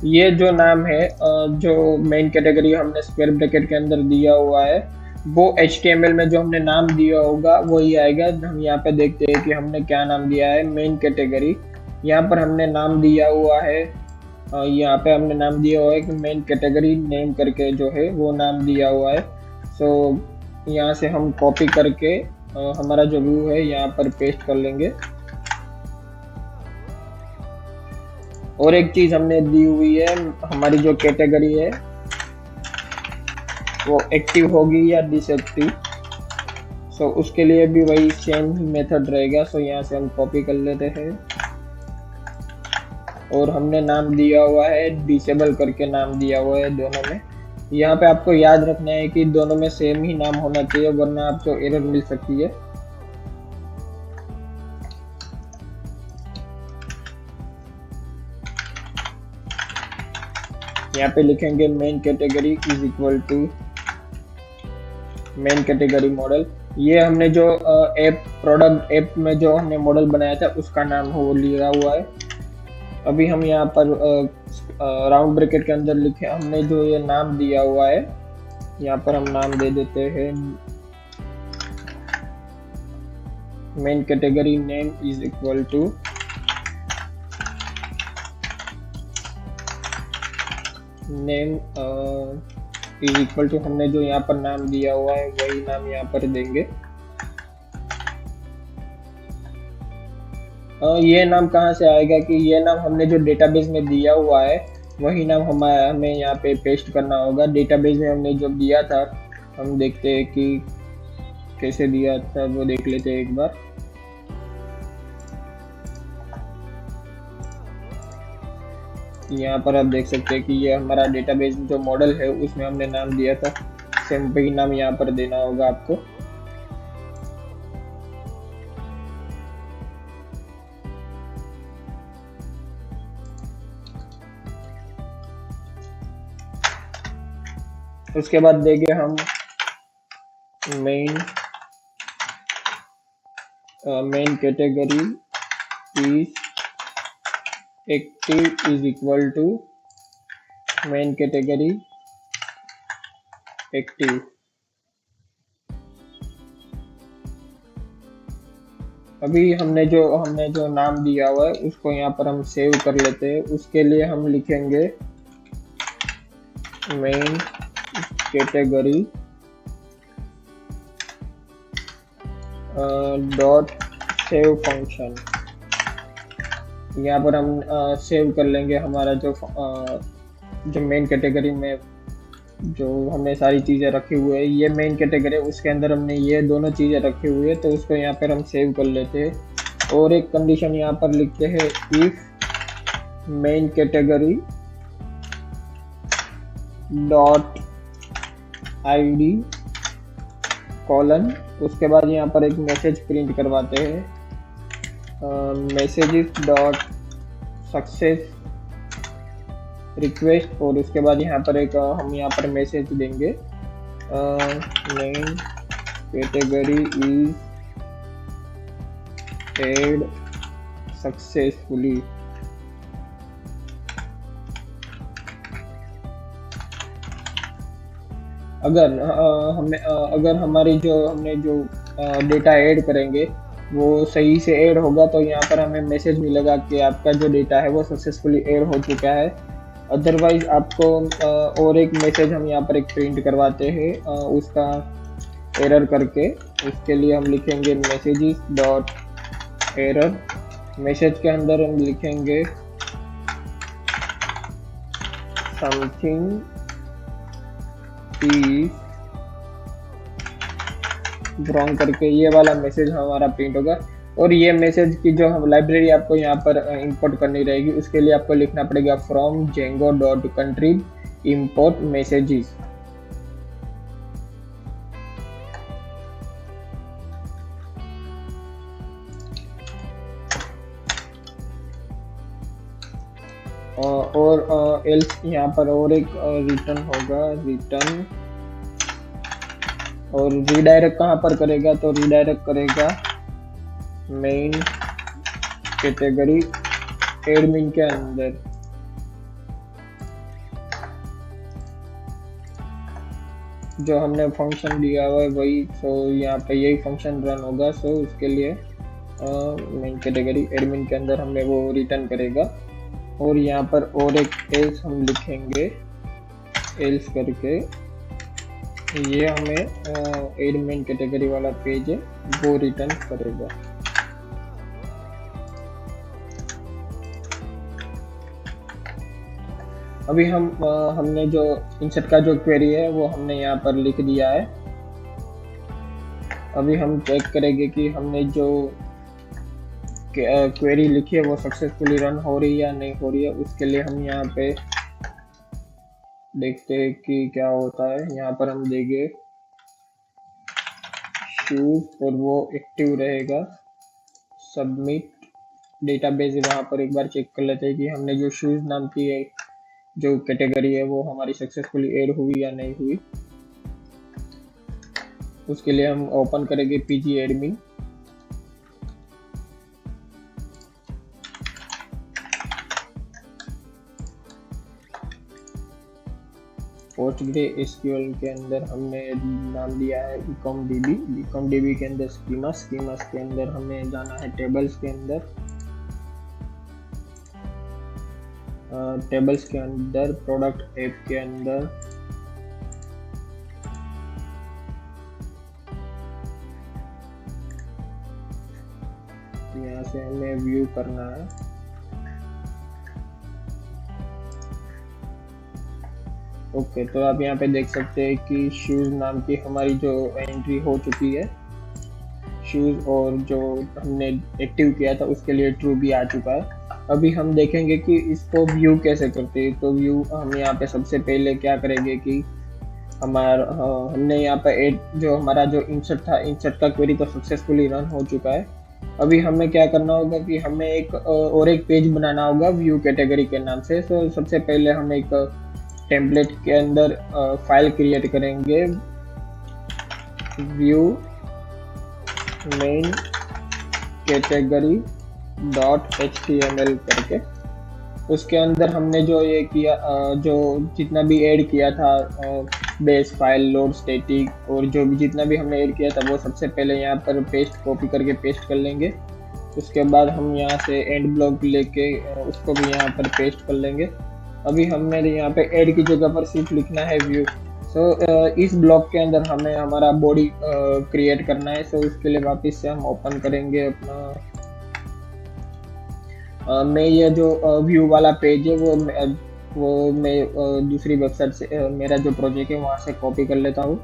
S1: ये जो नाम है जो मेन कैटेगरी हमने स्क्वायर ब्रैकेट के अंदर दिया हुआ है वो HTML में जो हमने नाम दिया होगा वही आएगा। हम यहाँ पे देखते हैं कि हमने क्या नाम दिया है, मेन कैटेगरी। यहाँ पर हमने नाम दिया हुआ है, यहाँ पे हमने नाम दिया हुआ है कि मेन कैटेगरी नेम करके जो है वो नाम दिया हुआ है। सो यहाँ से हम कॉपी करके हमारा जो व्यू है यहाँ पर पेस्ट कर लेंगे। और एक चीज हमने दी हुई है, हमारी जो कैटेगरी है वो एक्टिव होगी या डिसएक्टिव। सो उसके लिए भी वही सेम ही मेथड रहेगा। सो यहाँ से हम कॉपी कर लेते हैं और हमने नाम दिया हुआ है डिसेबल करके नाम दिया हुआ है दोनों में। यहाँ पे आपको याद रखना है कि दोनों में सेम ही नाम होना चाहिए वरना आपको एरर मिल सकती है। यहाँ पे लिखेंगे main category is equal to main category model. ये हमने जो प्रोडक्ट ऐप में जो हमने मॉडल बनाया था उसका नाम हो लिया हुआ है। अभी हम यहाँ पर राउंड ब्रैकेट के अंदर लिखे हमने जो ये नाम दिया हुआ है, यहाँ पर हम नाम दे देते हैं main category name is equal to name is equal to, हमने जो यहाँ पर नाम दिया हुआ है वही नाम यहाँ पर देंगे। ये नाम कहाँ से आएगा कि ये नाम हमने जो डेटाबेस में दिया हुआ है वही नाम हमें यहाँ पे पेस्ट करना होगा। डेटाबेस में हमने जो दिया था हम देखते हैं कि कैसे दिया था, वो देख लेते हैं एक बार। यहाँ पर आप देख सकते हैं कि ये हमारा डेटाबेस जो मॉडल है उसमें हमने नाम दिया था, सेम वही नाम यहाँ पर देना होगा आपको। उसके बाद देंगे हम main category is active is equal to main category active. अभी हमने जो नाम दिया हुआ है उसको यहाँ पर हम सेव कर लेते हैं। उसके लिए हम लिखेंगे main category dot save function. यहाँ पर हम सेव कर लेंगे हमारा जो मेन कैटेगरी में जो हमने सारी चीज़ें रखी हुई है। ये मेन कैटेगरी है, उसके अंदर हमने ये दोनों चीज़ें रखी हुई है, तो उसको यहाँ पर हम सेव कर लेते हैं। और एक कंडीशन यहाँ पर लिखते हैं if main category dot ID colon, उसके बाद यहाँ पर एक मैसेज प्रिंट करवाते हैं मैसेजेस डॉट सक्सेस रिक्वेस्ट, और उसके बाद यहाँ पर एक हम यहाँ पर मैसेज देंगे main category is add successfully. अगर हमारी जो हमने जो डेटा ऐड करेंगे वो सही से ऐड होगा तो यहाँ पर हमें मैसेज मिलेगा कि आपका जो डेटा है वो सक्सेसफुली ऐड हो चुका है। अदरवाइज आपको और एक मैसेज हम यहाँ पर एक प्रिंट करवाते हैं उसका एरर करके। उसके लिए हम लिखेंगे मैसेजेस डॉट एरर। मैसेज के अंदर हम लिखेंगे समथिंग इज रॉन्ग करके ये वाला मैसेज हमारा प्रिंट होगा। और ये मैसेज की जो हम लाइब्रेरी आपको यहाँ पर इंपोर्ट करनी रहेगी, उसके लिए आपको लिखना पड़ेगा from Django dot contrib import messages. और एल्स यहाँ पर और एक रिटर्न होगा, रिटर्न। और रीडायरेक्ट कहाँ पर करेगा, तो रीडायरेक्ट करेगा मेन कैटेगरी एडमिन के अंदर। जो हमने फंक्शन दिया हुआ है वही, सो यहाँ पे यही फंक्शन रन होगा। सो उसके लिए मेन कैटेगरी एडमिन के अंदर हमें वो रिटर्न करेगा। और यहाँ पर और एक एल्स हम लिखेंगे, एल्स करके ये हमें एडमिन कैटेगरी वाला पेज है वो रिटर्न करेगा। अभी हमने जो इंसर्ट का जो क्वेरी है वो हमने यहाँ पर लिख दिया है। अभी हम चेक करेंगे कि हमने जो क्वेरी लिखी है वो सक्सेसफुली रन हो रही है या नहीं हो रही है। उसके लिए हम यहाँ पे देखते हैं कि क्या होता है। यहाँ पर हम देंगे शूज और वो एक्टिव रहेगा। सबमिट डेटाबेस वहाँ पर एक बार चेक कर लेते हैं कि हमने जो शूज नाम की है जो कैटेगरी है वो हमारी सक्सेसफुली ऐड हुई या नहीं हुई। उसके लिए हम ओपन करेंगे पीजी एडमिन। PostgreSQL के अंदर हमने नाम दिया है बीकॉमडीबी। बीकॉमडीबी के अंदर स्कीमास के अंदर हमें जाना है टेबल्स के अंदर। टेबल्स के अंदर प्रोडक्ट ऐप के अंदर यहाँ से हमें व्यू करना है। ओके, तो आप यहाँ पे देख सकते हैं कि शूज नाम की हमारी जो एंट्री हो चुकी है शूज, और जो हमने एक्टिव किया था उसके लिए ट्रू भी आ चुका है। अभी हम देखेंगे कि इसको व्यू कैसे करते हैं। तो व्यू हम यहाँ पे सबसे पहले क्या करेंगे कि हमने यहाँ पे जो हमारा जो इंसर्ट था, इंसर्ट का क्वेरी तो सक्सेसफुली रन हो चुका है। अभी हमें क्या करना होगा कि हमें एक पेज बनाना होगा व्यू कैटेगरी के नाम से। तो सबसे पहले हम एक टेम्पलेट के अंदर फाइल क्रिएट करेंगे व्यू मेन कैटेगरी .html करके। उसके अंदर हमने जो ये किया जो जितना भी ऐड किया था बेस फाइल लोड स्टैटिक और जो भी जितना भी हमने ऐड किया था वो सबसे पहले यहाँ पर कॉपी करके पेस्ट कर लेंगे। उसके बाद हम यहाँ से एंड ब्लॉक लेके उसको भी यहाँ पर पेस्ट कर लेंगे। अभी हमने यहाँ पे ऐड की जगह पर सिर्फ लिखना है व्यू। इस ब्लॉक के अंदर हमें हमारा बॉडी क्रिएट करना है। उसके लिए वापस से हम ओपन करेंगे अपना मैं ये जो व्यू वाला पेज है वो मैं दूसरी वेबसाइट से मेरा जो प्रोजेक्ट है वहाँ से कॉपी कर लेता हूँ,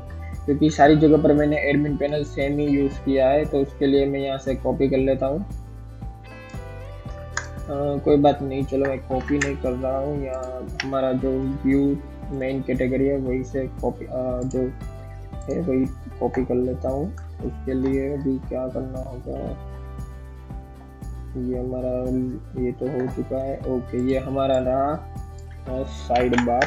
S1: क्योंकि सारी जगह पर मैंने एडमिन पैनल सेम ही यूज़ किया है। तो उसके लिए मैं यहाँ से कॉपी कर लेता हूँ। कोई बात नहीं, चलो मैं कॉपी नहीं कर रहा हूँ। यहाँ हमारा जो व्यू मेन कैटेगरी है वही से कॉपी जो है वही कॉपी कर लेता हूँ। उसके लिए अभी क्या करना होगा, ये हमारा ये तो हो चुका है। ओके, ये हमारा रहा साइड बार।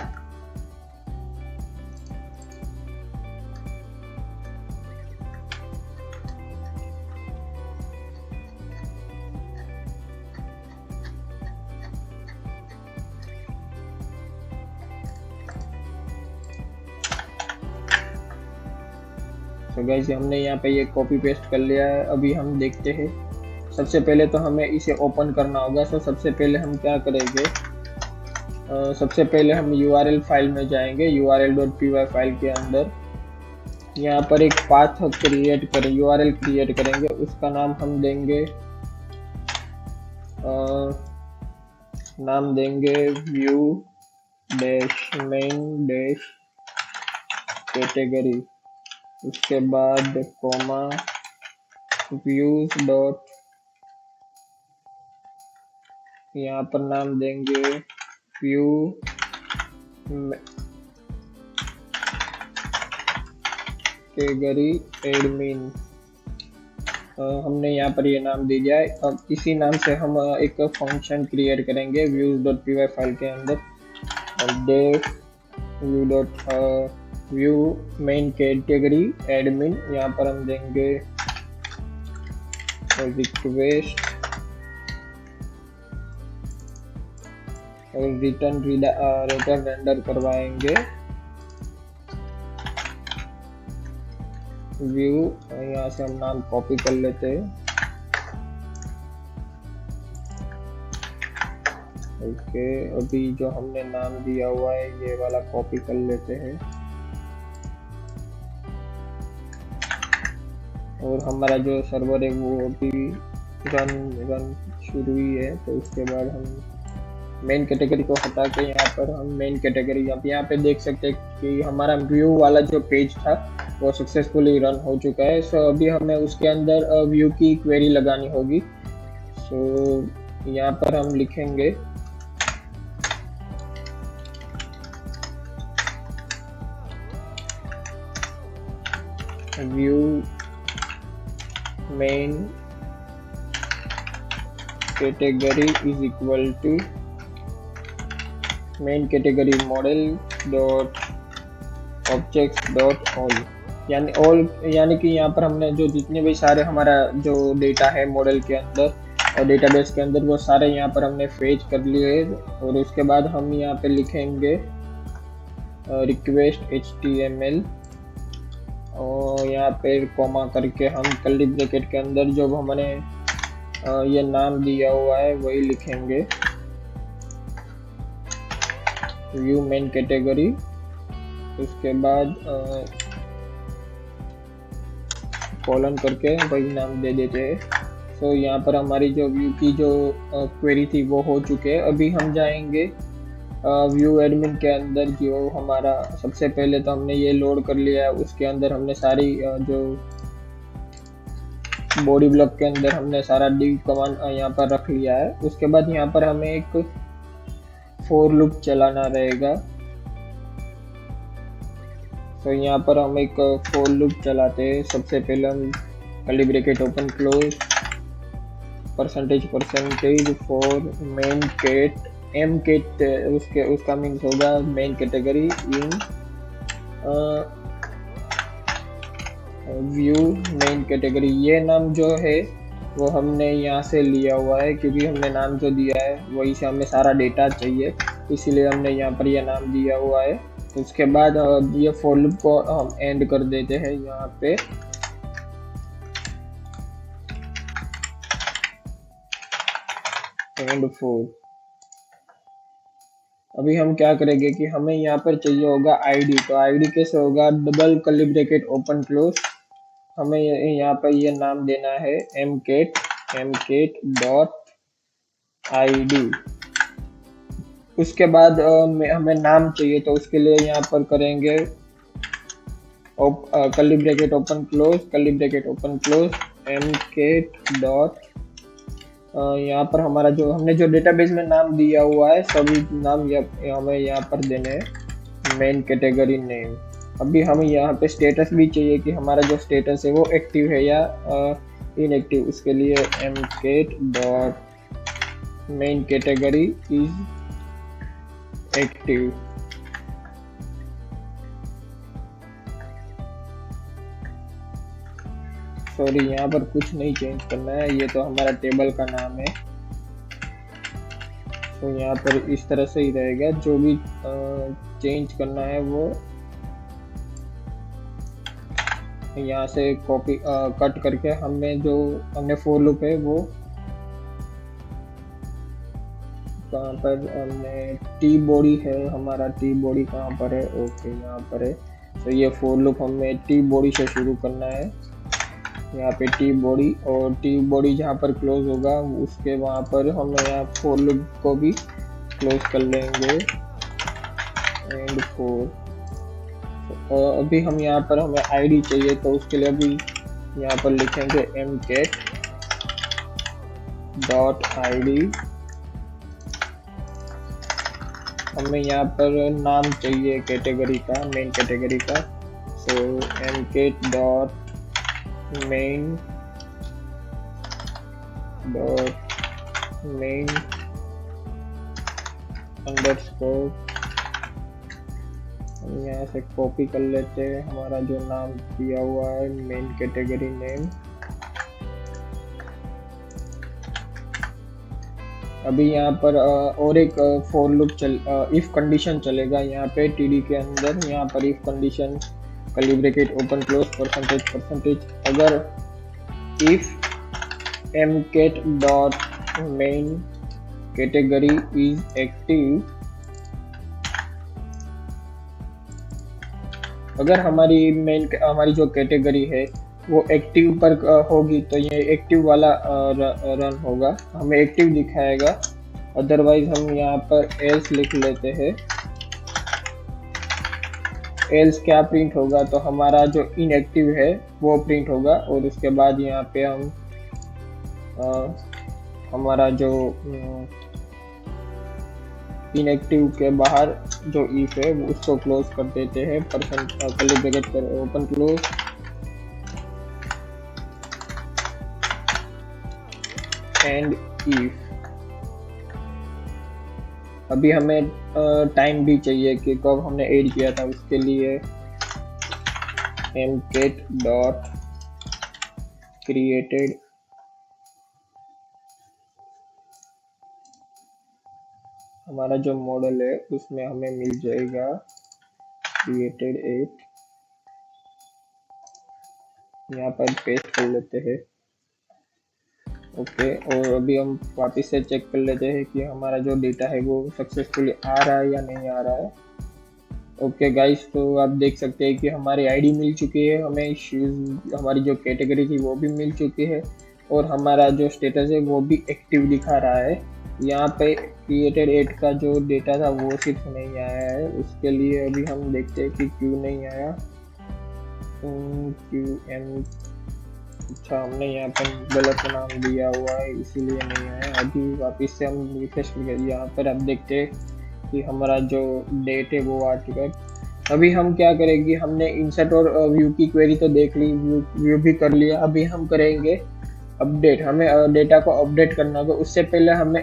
S1: तो गाइस हमने यहाँ पे ये कॉपी पेस्ट कर लिया है। अभी हम देखते हैं, सबसे पहले तो हमें इसे ओपन करना होगा। सो सबसे पहले हम क्या करेंगे, सबसे पहले हम URL फाइल में जाएंगे, url.py फाइल के अंदर यहाँ पर एक पाथ क्रिएट करें, URL क्रिएट करेंगे। उसका नाम हम देंगे view dash main dash category, उसके बाद कॉमा व्यूज डॉट, यहाँ पर नाम देंगे व्यू कैटेगरी एडमिन। हमने यहाँ पर ये नाम दे दिया है। अब इसी नाम से हम एक फंक्शन क्रिएट करेंगे views.py फाइल के अंदर, def view main category admin. यहाँ पर हम देंगे रिक्वेस्ट और रिटर्न रेंडर करवाएंगे व्यू। यहाँ से हम नाम कॉपी कर लेते हैं। ओके, अभी जो हमने नाम दिया हुआ है ये वाला कॉपी कर लेते हैं। और हमारा जो सर्वर है वो अभी रन शुरू हुई है। तो उसके बाद हम मेन कैटेगरी को हटा के यहाँ पर हम मेन कैटेगरी, आप यहाँ पे देख सकते हैं कि हमारा व्यू वाला जो पेज था वो सक्सेसफुली रन हो चुका है। सो अभी हमें उसके अंदर व्यू की क्वेरी लगानी होगी। सो यहाँ पर हम लिखेंगे view main category is equal to main category model dot objects dot all, यानी कि यहाँ पर हमने जो जितने भी सारे हमारा जो डेटा है मॉडल के अंदर और डेटाबेस के अंदर वो सारे यहाँ पर हमने फेच कर लिए। और उसके बाद हम यहाँ पे लिखेंगे रिक्वेस्ट HTML और यहाँ पे कॉमा करके हम कर्ली ब्रैकेट के अंदर जो हमने ये नाम दिया हुआ है वही लिखेंगे व्यू मेन कैटेगरी। उसके बाद कॉलन करके वही नाम दे देते हैं। तो यहाँ पर हमारी जो व्यू की जो क्वेरी थी वो हो चुके हैं। अभी हम जाएंगे व्यू एडमिन के अंदर। जो हमारा सबसे पहले तो हमने ये लोड कर लिया है, उसके अंदर हमने सारी जो बॉडी ब्लॉक के अंदर हमने सारा div कमांड यहाँ पर रख लिया है। उसके बाद यहाँ पर हमें एक फॉर लूप चलाना रहेगा। तो यहाँ पर हम एक फॉर लूप चलाते हैं। सबसे पहले हम curly bracket open close percentage for main cat M cat, उसका मीन्स होगा main category in view main category. ये नाम जो है वो हमने यहाँ से लिया हुआ है क्योंकि हमने नाम जो दिया है वही से हमें सारा डेटा चाहिए, इसीलिए हमने यहाँ पर यह नाम दिया हुआ है। उसके बाद ये फॉर लूप को हम एंड कर देते हैं यहाँ पे। And for. अभी हम क्या करेंगे कि हमें यहाँ पर चाहिए होगा आईडी। तो आईडी कैसे होगा, double curly bracket open close, हमें यहाँ पर ये नाम देना है mcat डॉट id। उसके बाद हमें नाम चाहिए तो उसके लिए यहाँ पर करेंगे curly bracket open close mcat dot, यहाँ पर हमारा जो हमने जो डेटाबेस में नाम दिया हुआ है सभी नाम हमें यहाँ पर देने हैं मेन कैटेगरी नेम। अभी हमें यहाँ पे स्टेटस भी चाहिए कि हमारा जो स्टेटस है वो एक्टिव है या इनएक्टिव, उसके लिए mcat.main category is active. Sorry, यहाँ पर कुछ नहीं चेंज करना है, ये तो हमारा टेबल का नाम है। तो यहाँ पर इस तरह से ही रहेगा, जो भी चेंज करना है वो यहाँ से कॉपी कट करके हमने फॉर लूप है वो कहाँ पर, हमने टी बॉडी है, हमारा टी बॉडी कहाँ पर है, ओके यहाँ पर है। तो ये फॉर लूप हमें टी बॉडी से शुरू करना है, यहाँ पे टी बॉडी, और टी बॉडी जहाँ पर क्लोज होगा उसके वहाँ पर हम यहाँ फॉर लूप को भी क्लोज कर लेंगे एंड फोर। अभी हम यहाँ पर हमें आईडी चाहिए, तो उसके लिए अभी यहाँ पर लिखेंगे mcat.id। हमें यहाँ पर नाम चाहिए कैटेगरी का, मेन कैटेगरी का, सो mcat.main अंडरस्कोर। हम यहाँ से कॉपी कर लेते हैं हमारा जो नाम दिया हुआ है, मेन कैटेगरी नेम। अभी यहाँ पर और एक फॉर लूप इफ कंडीशन चलेगा यहाँ पे टीडी के अंदर। यहाँ पर if condition curly bracket open close percentage अगर if mcat.main category is active, अगर हमारी जो कैटेगरी है वो एक्टिव पर होगी तो ये एक्टिव वाला रन होगा, हमें एक्टिव दिखाएगा। अदरवाइज हम यहाँ पर एल्स लिख लेते हैं। एल्स क्या प्रिंट होगा, तो हमारा जो इनएक्टिव है वो प्रिंट होगा, और उसके बाद यहाँ पे हम हमारा जो इनएक्टिव के बाहर जो इफ है उसको क्लोज कर देते हैं, कर्ली ब्रैकेट कर ओपन क्लोज एंड इफ। अभी हमें टाइम भी चाहिए कि कब हमने ऐड किया था, उसके लिए mcat.created हमारा जो मॉडल है उसमें हमें मिल जाएगा created 8। यहाँ पर पेस्ट कर लेते हैं, ओके। और अभी हम वापस से चेक कर लेते हैं कि हमारा जो डेटा है वो सक्सेसफुली आ रहा है या नहीं आ रहा है। ओके गाइस, तो आप देख सकते हैं कि हमारी आईडी मिल चुकी है, हमें हमारी जो कैटेगरी थी वो भी मिल चुकी है, और हमारा जो स्टेटस है वो भी एक्टिव दिखा रहा है। यहाँ पे created 8 का जो डेटा था वो सिर्फ नहीं आया है, उसके लिए अभी हम देखते हैं कि क्यों नहीं आया। अच्छा, हमने यहाँ पर गलत नाम दिया हुआ है इसीलिए नहीं आया। अभी वापस से हम रिफ्रेश करके यहाँ पर आप देखते हैं कि हमारा जो डेट है वो आ चुका है। अभी हम क्या करेंगे, हमने इंसर्ट और व्यू की क्वेरी तो देख ली, व्यू भी कर लिया। अभी हम करेंगे अपडेट, हमें डेटा को अपडेट करना होगा। उससे पहले हम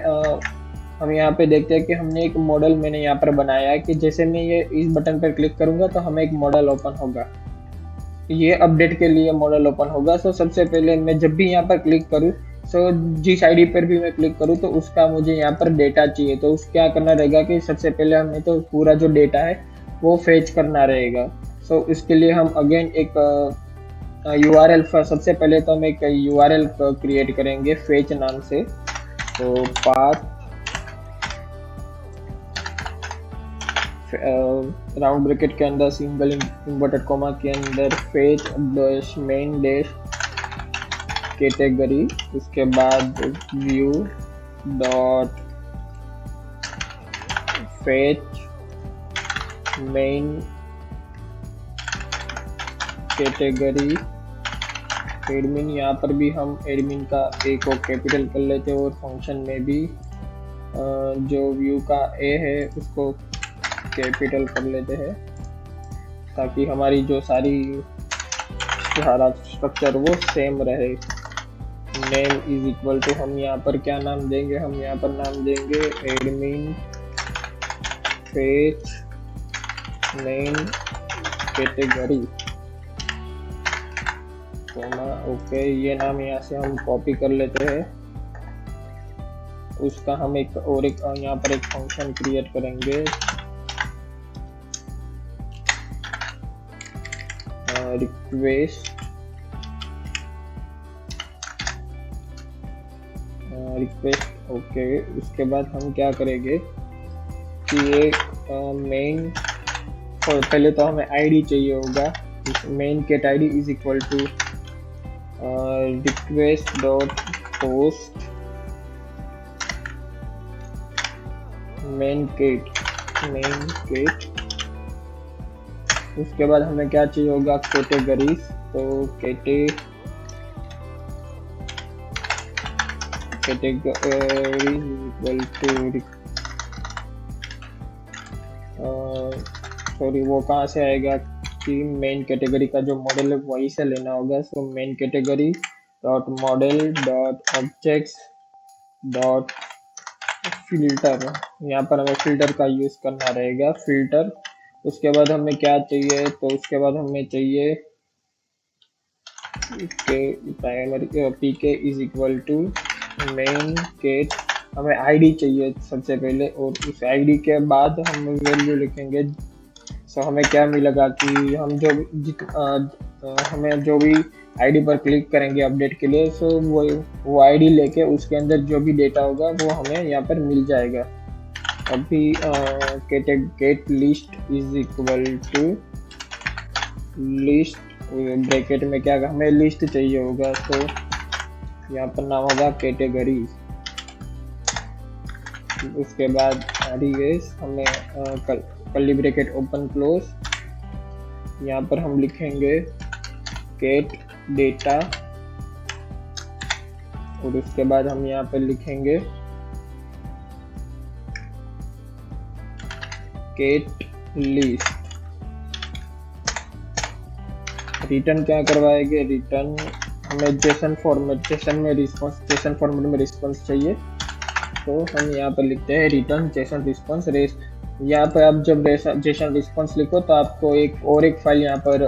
S1: यहाँ पे देखते हैं कि हमने एक मॉडल मैंने यहाँ पर बनाया है कि जैसे मैं ये इस बटन पर क्लिक करूँगा तो हमें एक मॉडल ओपन होगा, ये अपडेट के लिए मॉडल ओपन होगा। सो सबसे पहले मैं जब भी यहाँ पर क्लिक करूँ, सो जिस आईडी पर भी मैं क्लिक करूँ तो उसका मुझे यहाँ पर डेटा चाहिए। तो क्या करना रहेगा कि सबसे पहले हमें तो पूरा जो डेटा है वो फेच करना रहेगा। सो इसके लिए हम अगेन एक URL सबसे पहले तो हम एक URL क्रिएट करेंगे फेच नाम से। तो पाथ राउंड ब्रैकेट के अंदर सिंगल इन्वर्टेड कॉमा के अंदर fetch dash main dash category, उसके बाद view dot fetch main category admin. यहाँ पर भी हम एडमिन का ए को कैपिटल कर लेते हैं, और फंक्शन में भी जो व्यू का ए है उसको कैपिटल कर लेते हैं, ताकि हमारी जो सारा स्ट्रक्चर वो सेम रहे। नेम इज इक्वल टू, हम यहाँ पर क्या नाम देंगे, हम यहाँ पर नाम देंगे admin page name category. Okay, ये नाम यहाँ से हम कॉपी कर लेते हैं। उसका हम एक यहाँ पर एक फंक्शन क्रिएट करेंगे, रिक्वेस्ट। ओके, उसके बाद हम क्या करेंगे कि ये मेन, और पहले तो हमें आईडी चाहिए होगा। Main get ID is equal to request dot post main get. उसके बाद हमें क्या चाहिए होगा, कैटेगरीज। तो कैटेगरी इक्वल टू, सॉरी वो कहाँ से आएगा कि मेन कैटेगरी का जो मॉडल है वही से लेना होगा। So main category dot model dot objects dot filter, यहाँ पर हमें फिल्टर का यूज करना रहेगा, फिल्टर। उसके बाद हमें क्या चाहिए, तो उसके बाद हमें चाहिए primary PK is equal to main get. हमें आईडी चाहिए सबसे पहले, और उस आईडी के बाद हम वैल्यू लिखेंगे। सो हमें क्या मिलेगा कि हम हमें जो भी आईडी पर क्लिक करेंगे अपडेट के लिए, सो वो आईडी लेके उसके अंदर जो भी डेटा होगा वो हमें यहाँ पर मिल जाएगा। अभी get list is equal to list, bracket में क्या हमें लिस्ट चाहिए होगा, तो यहाँ पर नाम होगा कैटेगरी। उसके बाद हमें कर्ली ब्रैकेट ओपन क्लोज, यहाँ पर हम लिखेंगे गेट डेटा, और उसके बाद हम यहाँ पर लिखेंगे गेट लिस्ट। रिटर्न क्या करवाएंगे, रिटर्न हमें जेसन में रिस्पॉन्स चाहिए। तो हम यहाँ पर लिखते हैं रिटर्न जेसन रिस्पॉन्स रेस। यहाँ पर आप जब जेसन रिस्पॉन्स लिखो तो आपको एक फाइल यहाँ पर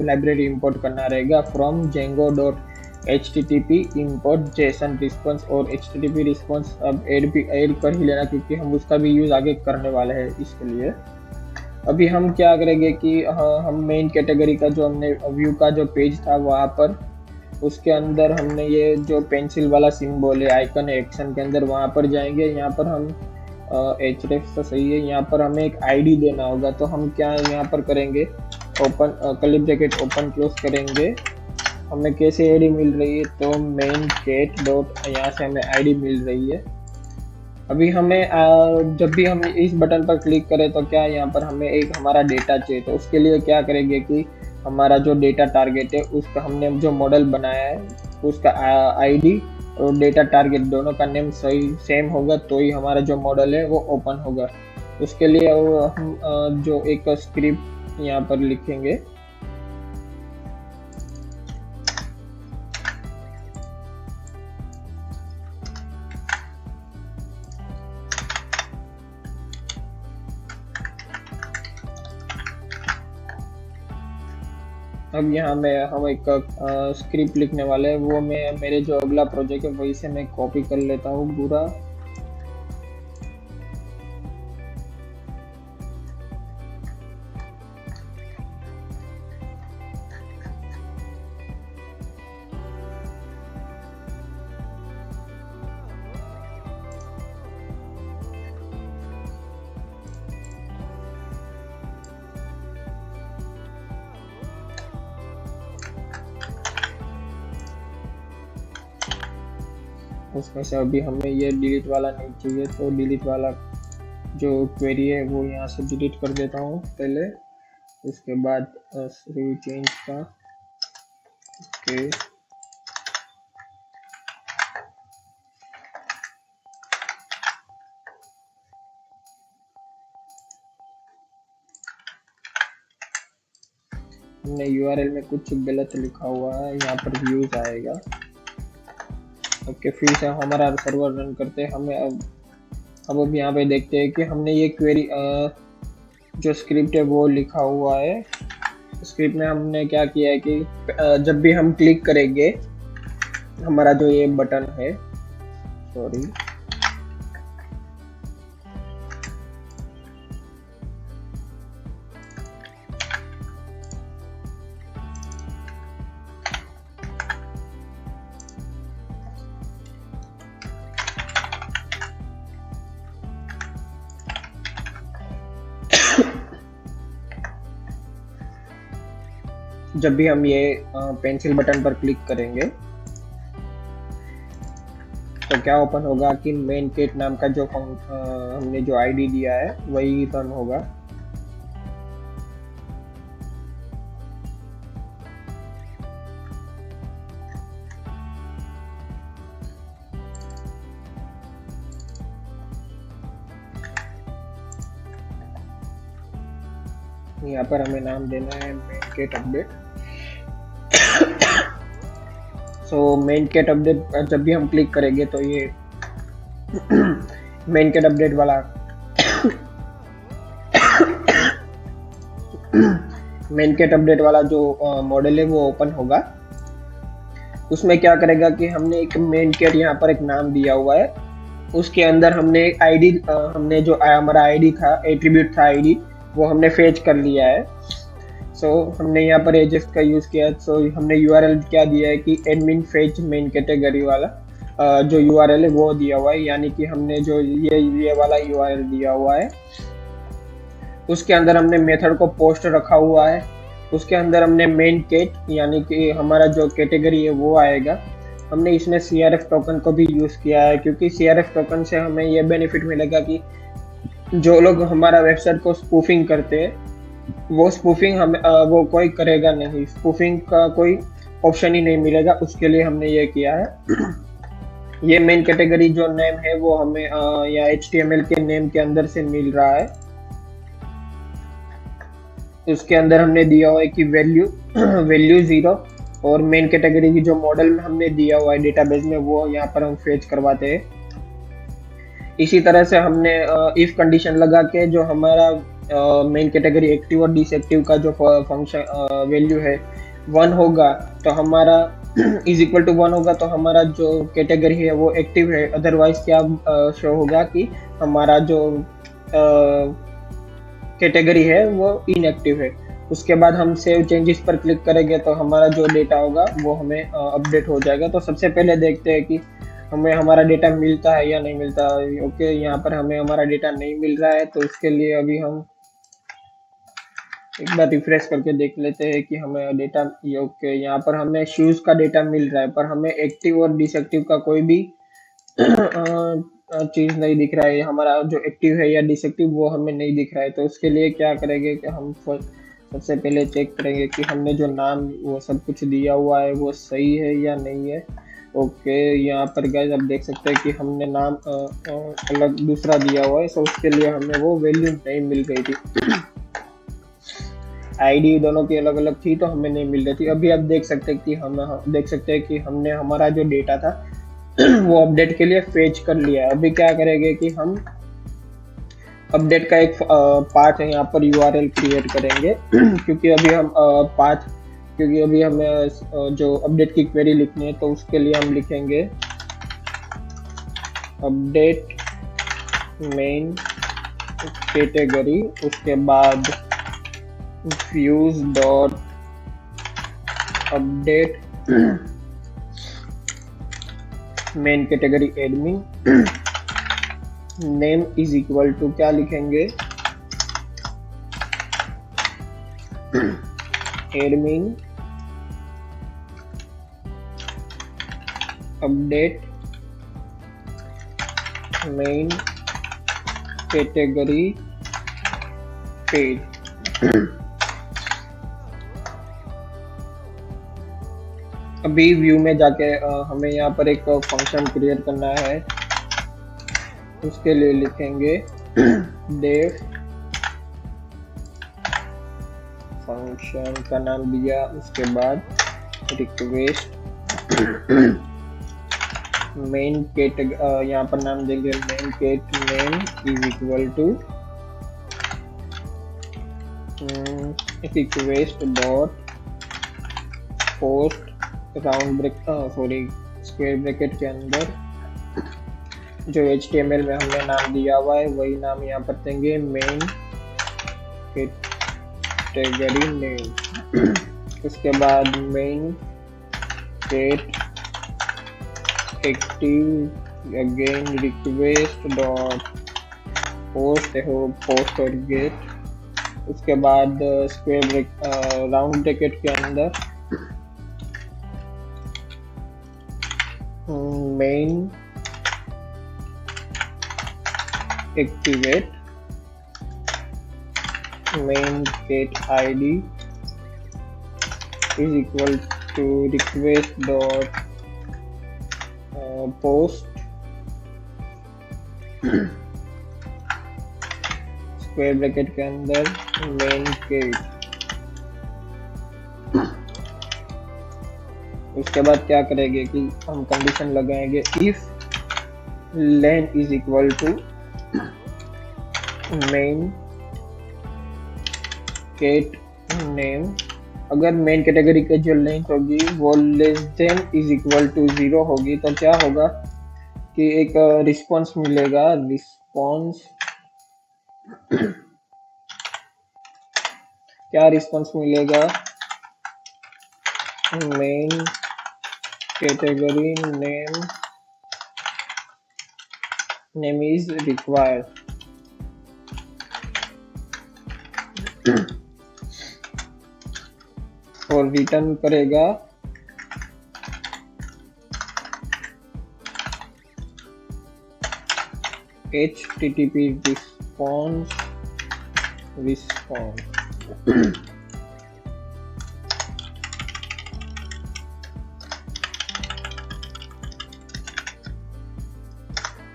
S1: लाइब्रेरी इंपोर्ट करना रहेगा, from django.http import Jason response. और http रिस्पॉन्स अब ऐड कर ही लेना, क्योंकि हम उसका भी यूज आगे करने वाले हैं। इसके लिए अभी हम क्या करेंगे कि हम मेन कैटेगरी का जो हमने व्यू का जो पेज था वहाँ पर, उसके अंदर हमने ये जो पेंसिल वाला सिंबल है, आइकन है एक्शन के अंदर, वहाँ पर जाएंगे। यहाँ पर हम href तो सही है, यहाँ पर हमें एक आईडी देना होगा। तो हम क्या यहाँ पर करेंगे, open curly bracket open close करेंगे। हमें कैसे आईडी मिल रही है, तो मेन गेट डॉट, यहाँ से हमें आईडी मिल रही है। अभी हमें जब भी हम इस बटन पर क्लिक करें तो क्या यहाँ पर हमें एक हमारा डेटा चाहिए। तो उसके लिए क्या करेंगे कि हमारा जो डेटा टारगेट है, उसका हमने जो मॉडल बनाया है उसका आईडी और डेटा टारगेट दोनों का नेम सही सेम होगा, तो ही हमारा जो मॉडल है वो ओपन होगा। उसके लिए हम जो एक स्क्रिप्ट यहाँ पर लिखेंगे, अब यहाँ में हम एक स्क्रिप्ट लिखने वाले हैं। वो मैं मेरे जो अगला प्रोजेक्ट है वही से मैं कॉपी कर लेता हूँ पूरा। उसमें से अभी हमें ये डिलीट वाला नहीं चाहिए, तो डिलीट वाला जो क्वेरी है वो यहाँ से डिलीट कर देता हूँ पहले। उसके बाद चेंज का ओके, हमने URL में कुछ गलत लिखा हुआ है, यहाँ पर व्यूज आएगा। ओके, फिर से हमारा सर्वर रन करते हैं। हमें अब यहाँ पे देखते हैं कि हमने ये क्वेरी जो स्क्रिप्ट है वो लिखा हुआ है। स्क्रिप्ट में हमने क्या किया है कि जब भी हम क्लिक करेंगे, हमारा जो ये बटन है, सॉरी, जब भी हम ये पेंसिल बटन पर क्लिक करेंगे तो क्या ओपन होगा कि मेन गेट नाम का जो हमने जो आईडी दिया है वही रन होगा। यहाँ पर हमें नाम देना है main gate update. So main gate update जब भी हम क्लिक करेंगे तो ये मेन गेट अपडेट वाला मेन गेट अपडेट वाला जो मॉडल है वो ओपन होगा। उसमें क्या करेगा कि हमने एक मेन गेट यहाँ पर एक नाम दिया हुआ है, उसके अंदर हमने एक आईडी, हमने जो हमारा आईडी था, एट्रीब्यूट था आईडी, वो हमने फेच कर लिया है। सो हमने यहाँ पर एजेस का यूज किया। सो हमने यूआरएल क्या दिया है कि एडमिन फेच मेन कैटेगरी वाला जो यूआरएल है वो दिया हुआ है, यानी कि हमने जो ये वाला यूआरएल दिया हुआ है। उसके अंदर हमने मेथड को पोस्ट रखा हुआ है। उसके अंदर हमने मेन कैट यानी कि हमारा जो कैटेगरी है वो आएगा। हमने इसमें CRF टोकन को भी यूज किया है, क्योंकि CRF टोकन से हमें ये बेनिफिट मिलेगा कि जो लोग हमारा वेबसाइट को स्पूफिंग करते हैं वो स्पूफिंग हमें वो कोई करेगा नहीं, स्पूफिंग का कोई ऑप्शन ही नहीं मिलेगा। उसके लिए हमने ये किया है। ये मेन कैटेगरी जो नेम है वो हमें या HTML के नेम के अंदर से मिल रहा है। उसके अंदर हमने दिया हुआ है कि वैल्यू 0, और मेन कैटेगरी की जो मॉडल में हमने दिया हुआ है डेटाबेस में वो यहाँ पर हम फेच करवाते हैं। इसी तरह से हमने इफ कंडीशन लगा के जो हमारा मेन कैटेगरी एक्टिव और डिसएक्टिव का जो फंक्शन वैल्यू है 1 होगा तो हमारा इज इक्वल टू 1 होगा तो हमारा जो कैटेगरी है वो एक्टिव है। अदरवाइज क्या शो होगा कि हमारा जो कैटेगरी है वो इनएक्टिव है। उसके बाद हम सेव चेंजेस पर क्लिक करेंगे तो हमारा जो डेटा होगा वो हमें अपडेट हो जाएगा। तो सबसे पहले देखते हैं कि हमें हमारा डेटा मिलता है या नहीं मिलता। ओके, यहाँ पर हमें हमारा डेटा नहीं मिल रहा है, तो इसके लिए अभी हम एक बार रिफ्रेश करके देख लेते हैं कि हमें डेटा, ओके, यहाँ पर हमें शूज का डेटा मिल रहा है, पर हमें एक्टिव और डिसएक्टिव का कोई भी चीज नहीं दिख रहा है। हमारा जो एक्टिव है या डिसएक्टिव वो हमें नहीं दिख रहा है। तो उसके लिए क्या करेंगे कि हम सबसे पहले चेक करेंगे कि हमने जो नाम वो सब कुछ दिया हुआ है वो सही है या नहीं है। ओके, यहाँ पर गाइस आप देख सकते हैं कि हमने नाम अलग दूसरा दिया हुआ है। सो उसके लिए हमें वो वैल्यू नहीं मिल गई थी। आईडी दोनों की अलग अलग थी तो हमें नहीं मिल रही थी। अभी आप देख सकते हैं कि हम देख सकते हैं कि हमने हमारा जो डेटा था वो अपडेट के लिए फेच कर लिया है। अभी क्या करेंगे कि हम अपडेट का एक पाथ है यहाँ पर यूआरएल क्रिएट करेंगे क्योंकि अभी हमें जो अपडेट की क्वेरी लिखनी है तो उसके लिए हम लिखेंगे अपडेट मेन कैटेगरी, उसके बाद views dot update main category admin name is equal to क्या लिखेंगे, admin update main category page। अभी व्यू में जाके हमें यहाँ पर एक फंक्शन क्रिएट करना है। उसके लिए लिखेंगे डेफ, फंक्शन का नाम दिया, उसके बाद रिक्वेस्ट मेन केट यहाँ पर नाम देंगे main cat name is equal to request dot post round break square bracket के अंदर जो HTML में हमने नाम दिया हुआ है वही नाम यहाँ पर देंगे मेन कैटेगरी नेम। उसके बाद main get active again request dot post post और गेट। उसके बाद स्क्वायर ब्रेक राउंड ब्रैकेट के अंदर main activate main get ID is equal to request dot post square bracket के अंदर मेन गेट। उसके बाद क्या करेंगे कि हम कंडीशन लगाएंगे if len is equal to main get name. अगर मेन कैटेगरी के जो लेंथ होगी वो less than is equal to 0 होगी तो क्या होगा कि एक रिस्पॉन्स मिलेगा। रिस्पॉन्स क्या रिस्पॉन्स मिलेगा? Main category name is required. और रिटर्न करेगा HTTP response।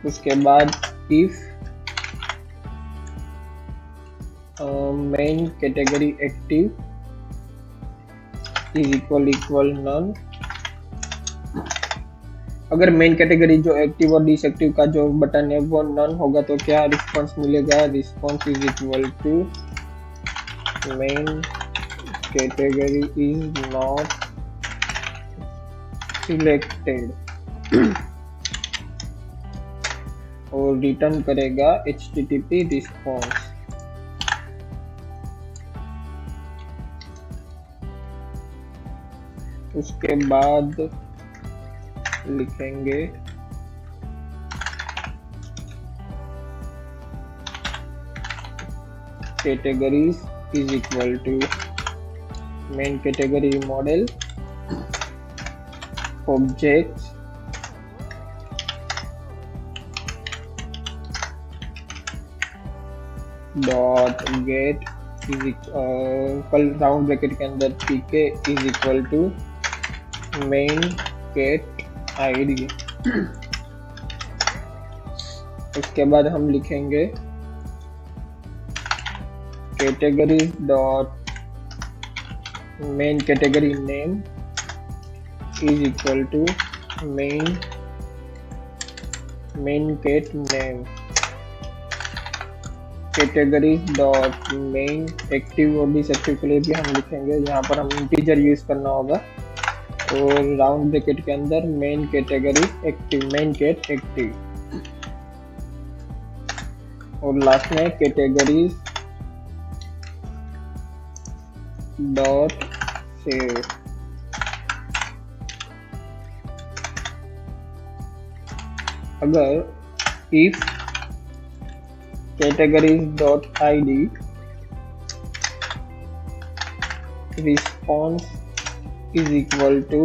S1: उसके बाद if main category active is equal none. अगर मेन कैटेगरी जो एक्टिव और डिसएक्टिव का जो बटन है वो नन होगा तो क्या रिस्पांस मिलेगा? Response is equal to main category is not selected और रिटर्न करेगा HTTP रिस्पांस। उसके बाद लिखेंगे categories is equal to main category model objects dot get is round bracket के अंदर PK is equal to main get ID। उसके बाद हम लिखेंगे category dot main category name is equal to main get name. Category dot main active और disactive के लिए भी हम लिखेंगे, यहाँ पर हम इंटीजर यूज करना होगा और राउंड ब्रैकेट के अंदर main category active main get active. और लास्ट में कैटेगरी डॉट सेव। अगर if categories dot id response is equal to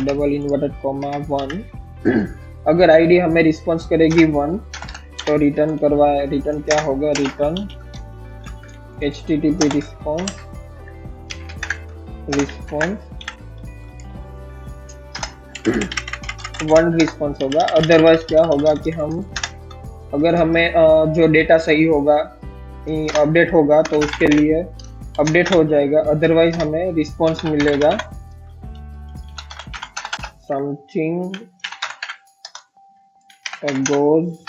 S1: double inverted comma 1। अगर id हमें रिस्पॉन्स करेगी 1 तो रिटर्न क्या होगा? रिटर्न HTTP रिस्पॉन्स 1 रिस्पॉन्स होगा। अदरवाइज क्या होगा कि अगर हमें जो डेटा सही होगा अपडेट होगा तो उसके लिए अपडेट हो जाएगा, अदरवाइज हमें रिस्पॉन्स मिलेगा something goes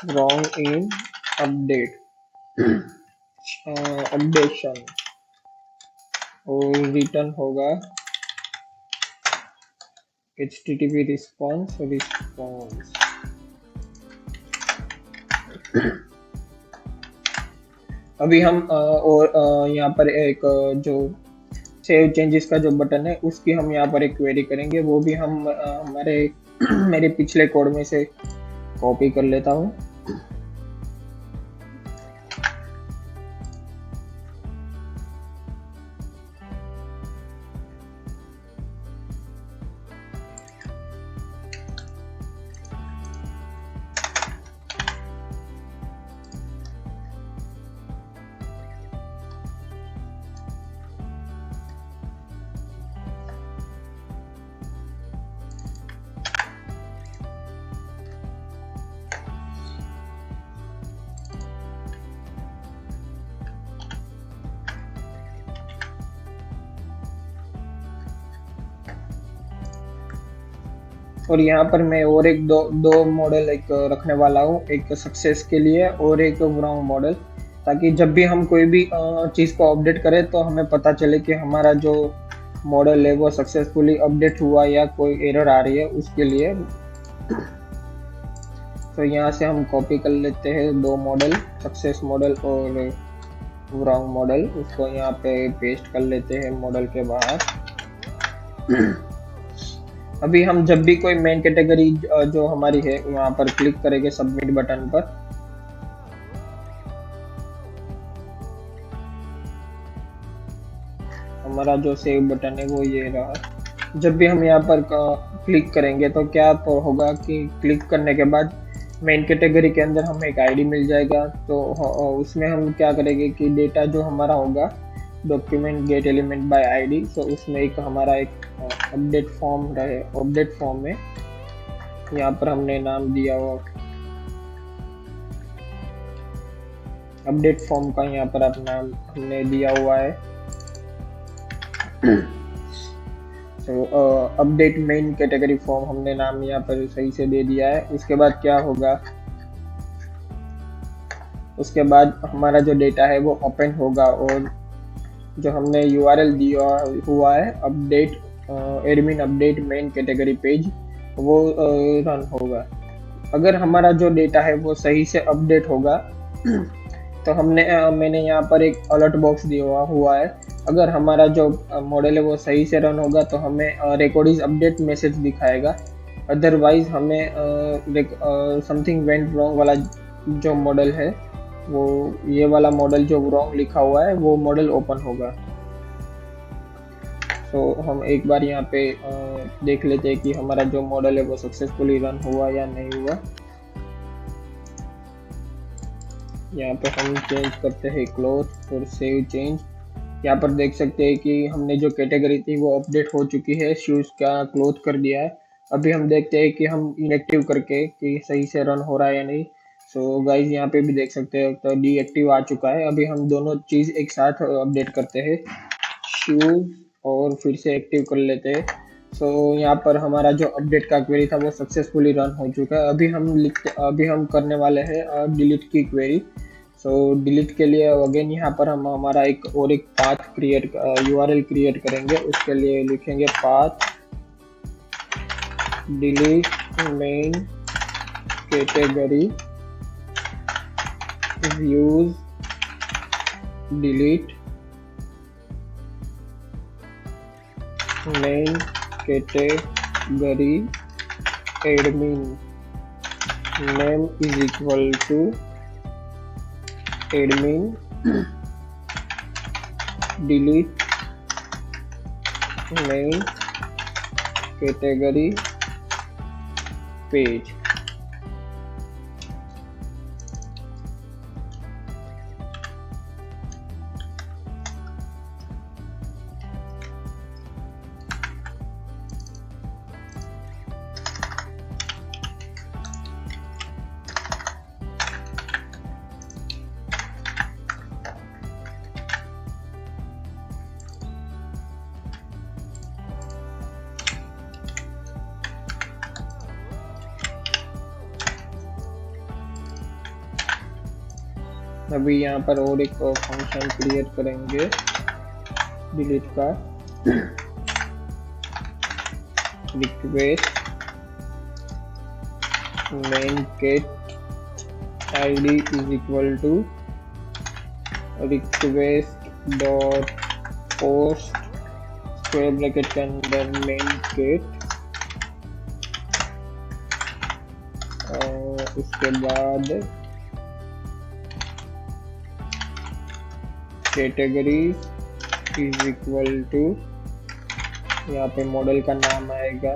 S1: wrong in update updation और रिटर्न होगा http response अभी हम और यहाँ पर एक जो सेव चेंजेस का जो बटन है उसकी हम यहाँ पर एक क्वेरी करेंगे, वो भी हम हमारे मेरे पिछले कोड में से कॉपी कर लेता हूँ। और यहाँ पर मैं और एक दो मॉडल एक रखने वाला हूँ, एक सक्सेस के लिए और एक रॉन्ग मॉडल, ताकि जब भी हम कोई भी चीज़ को अपडेट करें तो हमें पता चले कि हमारा जो मॉडल है वो सक्सेसफुली अपडेट हुआ या कोई एरर आ रही है उसके लिए। तो यहाँ से हम कॉपी कर लेते हैं दो मॉडल, सक्सेस मॉडल और रॉन्ग मॉडल, उसको यहाँ पे पेस्ट कर लेते हैं मॉडल के बाहर। अभी हम जब भी कोई मेन कैटेगरी जो हमारी है वहां पर क्लिक करेंगे सबमिट बटन पर, हमारा जो सेव बटन है वो ये रहा। जब भी हम यहाँ पर क्लिक करेंगे तो क्या तो होगा कि क्लिक करने के बाद मेन कैटेगरी के अंदर हमें एक आईडी मिल जाएगा। तो उसमें हम क्या करेंगे कि डेटा जो हमारा होगा document gate element by ID, तो उसमें एक हमारा एक अपडेट फॉर्म रहे, अपडेट फॉर्म में यहाँ पर हमने नाम दिया हुआ अपडेट फॉर्म का, यहाँ पर अपना हमने दिया हुआ है तो अपडेट मेन कैटेगरी फॉर्म हमने नाम यहाँ पर सही से दे दिया है। उसके बाद क्या होगा, उसके बाद हमारा जो डेटा है वो ओपन होगा और जो हमने URL दिया हुआ है update admin update main category page वो रन होगा। अगर हमारा जो डेटा है वो सही से अपडेट होगा तो मैंने यहाँ पर एक अलर्ट बॉक्स दिया हुआ है। अगर हमारा जो मॉडल है वो सही से रन होगा तो हमें रिकॉर्ड इज अपडेट मैसेज दिखाएगा, अदरवाइज हमें समथिंग वेंट रॉन्ग वाला जो मॉडल है वो ये वाला मॉडल जो रॉन्ग लिखा हुआ है वो मॉडल ओपन होगा। तो हम एक बार यहाँ पे देख लेते हैं कि हमारा जो मॉडल है वो सक्सेसफुली रन हुआ या नहीं हुआ। यहाँ पे हम चेंज करते हैं क्लोथ और सेव चेंज। यहाँ पर देख सकते हैं कि हमने जो कैटेगरी थी वो अपडेट हो चुकी है, शूज का क्लोथ कर दिया है। अभी हम देखते हैं कि हम इनएक्टिव करके कि सही से रन हो रहा है या नहीं। सो गाइज यहाँ पे भी देख सकते हैं तो डीएक्टिव आ चुका है। अभी हम दोनों चीज़ एक साथ अपडेट करते हैं, शूज और फिर से एक्टिव कर लेते हैं। सो यहाँ पर हमारा जो अपडेट का क्वेरी था वो सक्सेसफुली रन हो चुका है। अभी हम करने वाले हैं डिलीट की क्वेरी। सो डिलीट के लिए अगेन यहाँ पर हम हमारा एक पाथ क्रिएट URL क्रिएट करेंगे। उसके लिए लिखेंगे path delete main category views delete main category admin name is equal to admin delete main category page. अभी यहाँ पर और एक फंक्शन क्रिएट करेंगे डिलीट का, request main get ID is equal to request dot post square bracket के अंदर main get, उसके बाद कैटेगरी इज इक्वल टू, यहाँ पे मॉडल का नाम आएगा,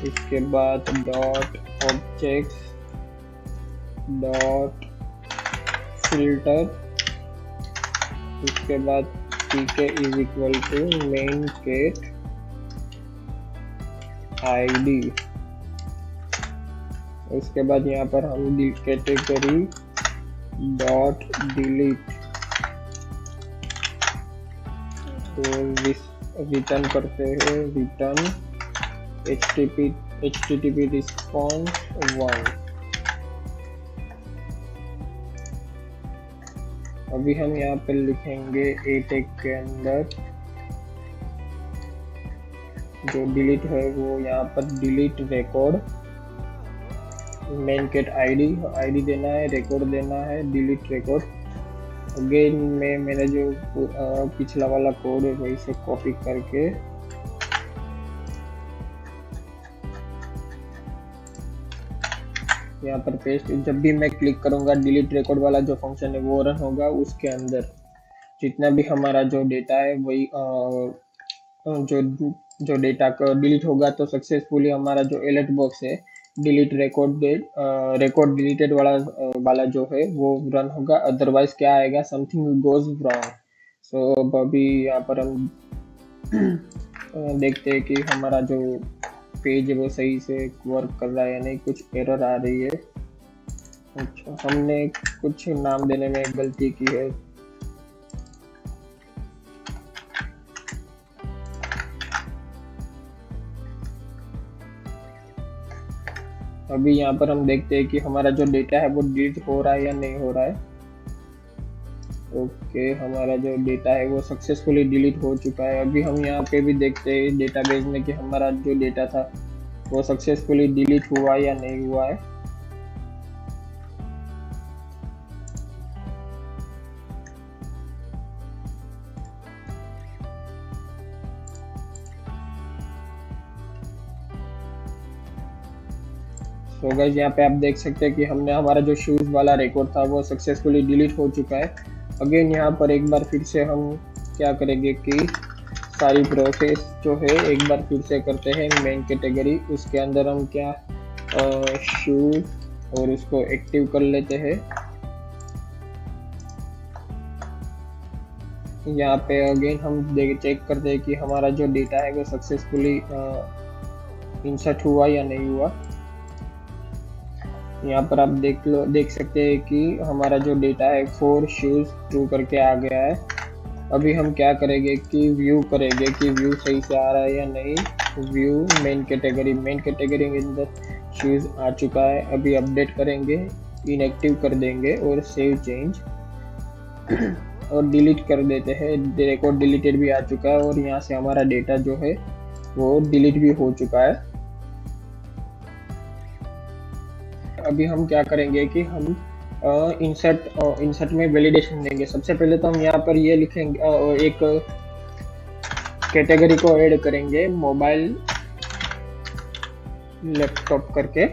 S1: इसके बाद डॉट ऑब्जेक्ट्स डॉट फिल्टर, उसके बाद pk is equal to main get ID, उसके बाद यहाँ पर हम कैटेगरी डॉट डिलीट तो रिटर्न करते हैं, रिटर्न http रिस्पॉन्स 1। अभी हम यहाँ पर लिखेंगे ए टैग के अंदर जो डिलीट है वो यहाँ पर delete record, main get ID देना है, रिकॉर्ड देना है, डिलीट रिकॉर्ड। अगेन में मेरा जो पिछला वाला कोड है वही से कॉपी करके यहाँ पर पेस्ट, जब भी मैं क्लिक करूँगा डिलीट रिकॉर्ड वाला जो फंक्शन है वो रन होगा, उसके अंदर जितना भी हमारा जो डेटा है वही जो डेटा का डिलीट होगा तो सक्सेसफुली हमारा जो अलर्ट बॉक्स है डिलीट रिकॉर्ड डिलीटेड वाला जो है वो रन होगा, अदरवाइज क्या आएगा, समथिंग गोज रॉन्ग। सो अभी यहाँ पर हम देखते हैं कि हमारा जो पेज है वो सही से वर्क कर रहा है या नहीं, कुछ एरर आ रही है। अच्छा, हमने कुछ नाम देने में गलती की है, अभी यहाँ पर हम देखते हैं कि हमारा जो डेटा है वो डिलीट हो रहा है या नहीं हो रहा है। ओके, हमारा जो डेटा है वो सक्सेसफुली डिलीट हो चुका है। अभी हम यहाँ पे भी देखते हैं डेटाबेस में कि हमारा जो डेटा था वो सक्सेसफुली डिलीट हुआ या नहीं हुआ है। तो गाइस यहाँ पे आप देख सकते हैं कि हमने हमारा जो शूज वाला रिकॉर्ड था वो सक्सेसफुली डिलीट हो चुका है। अगेन यहाँ पर एक बार फिर से हम क्या करेंगे कि सारी प्रोसेस जो है एक बार फिर से करते हैं। मेन कैटेगरी, उसके अंदर हम क्या शूज और उसको एक्टिव कर लेते हैं। यहाँ पे अगेन हम चेक करते हैं कि हमारा जो डेटा है वो सक्सेसफुली इंसर्ट हुआ या नहीं हुआ। यहाँ पर आप देख सकते हैं कि हमारा जो डेटा है 4 शूज 2 करके आ गया है। अभी हम क्या करेंगे कि व्यू करेंगे कि व्यू सही से आ रहा है या नहीं। व्यू मेन कैटेगरी के अंदर शूज आ चुका है। अभी अपडेट करेंगे, इनएक्टिव कर देंगे और सेव चेंज और डिलीट कर देते हैं। रिकॉर्ड डिलीटेड भी आ चुका है और यहाँ से हमारा डेटा जो है वो डिलीट भी हो चुका है। अभी हम क्या करेंगे कि हम इंसर्ट में वैलिडेशन देंगे। सबसे पहले तो हम यहाँ पर ये लिखेंगे, एक कैटेगरी को ऐड करेंगे मोबाइल लैपटॉप करके।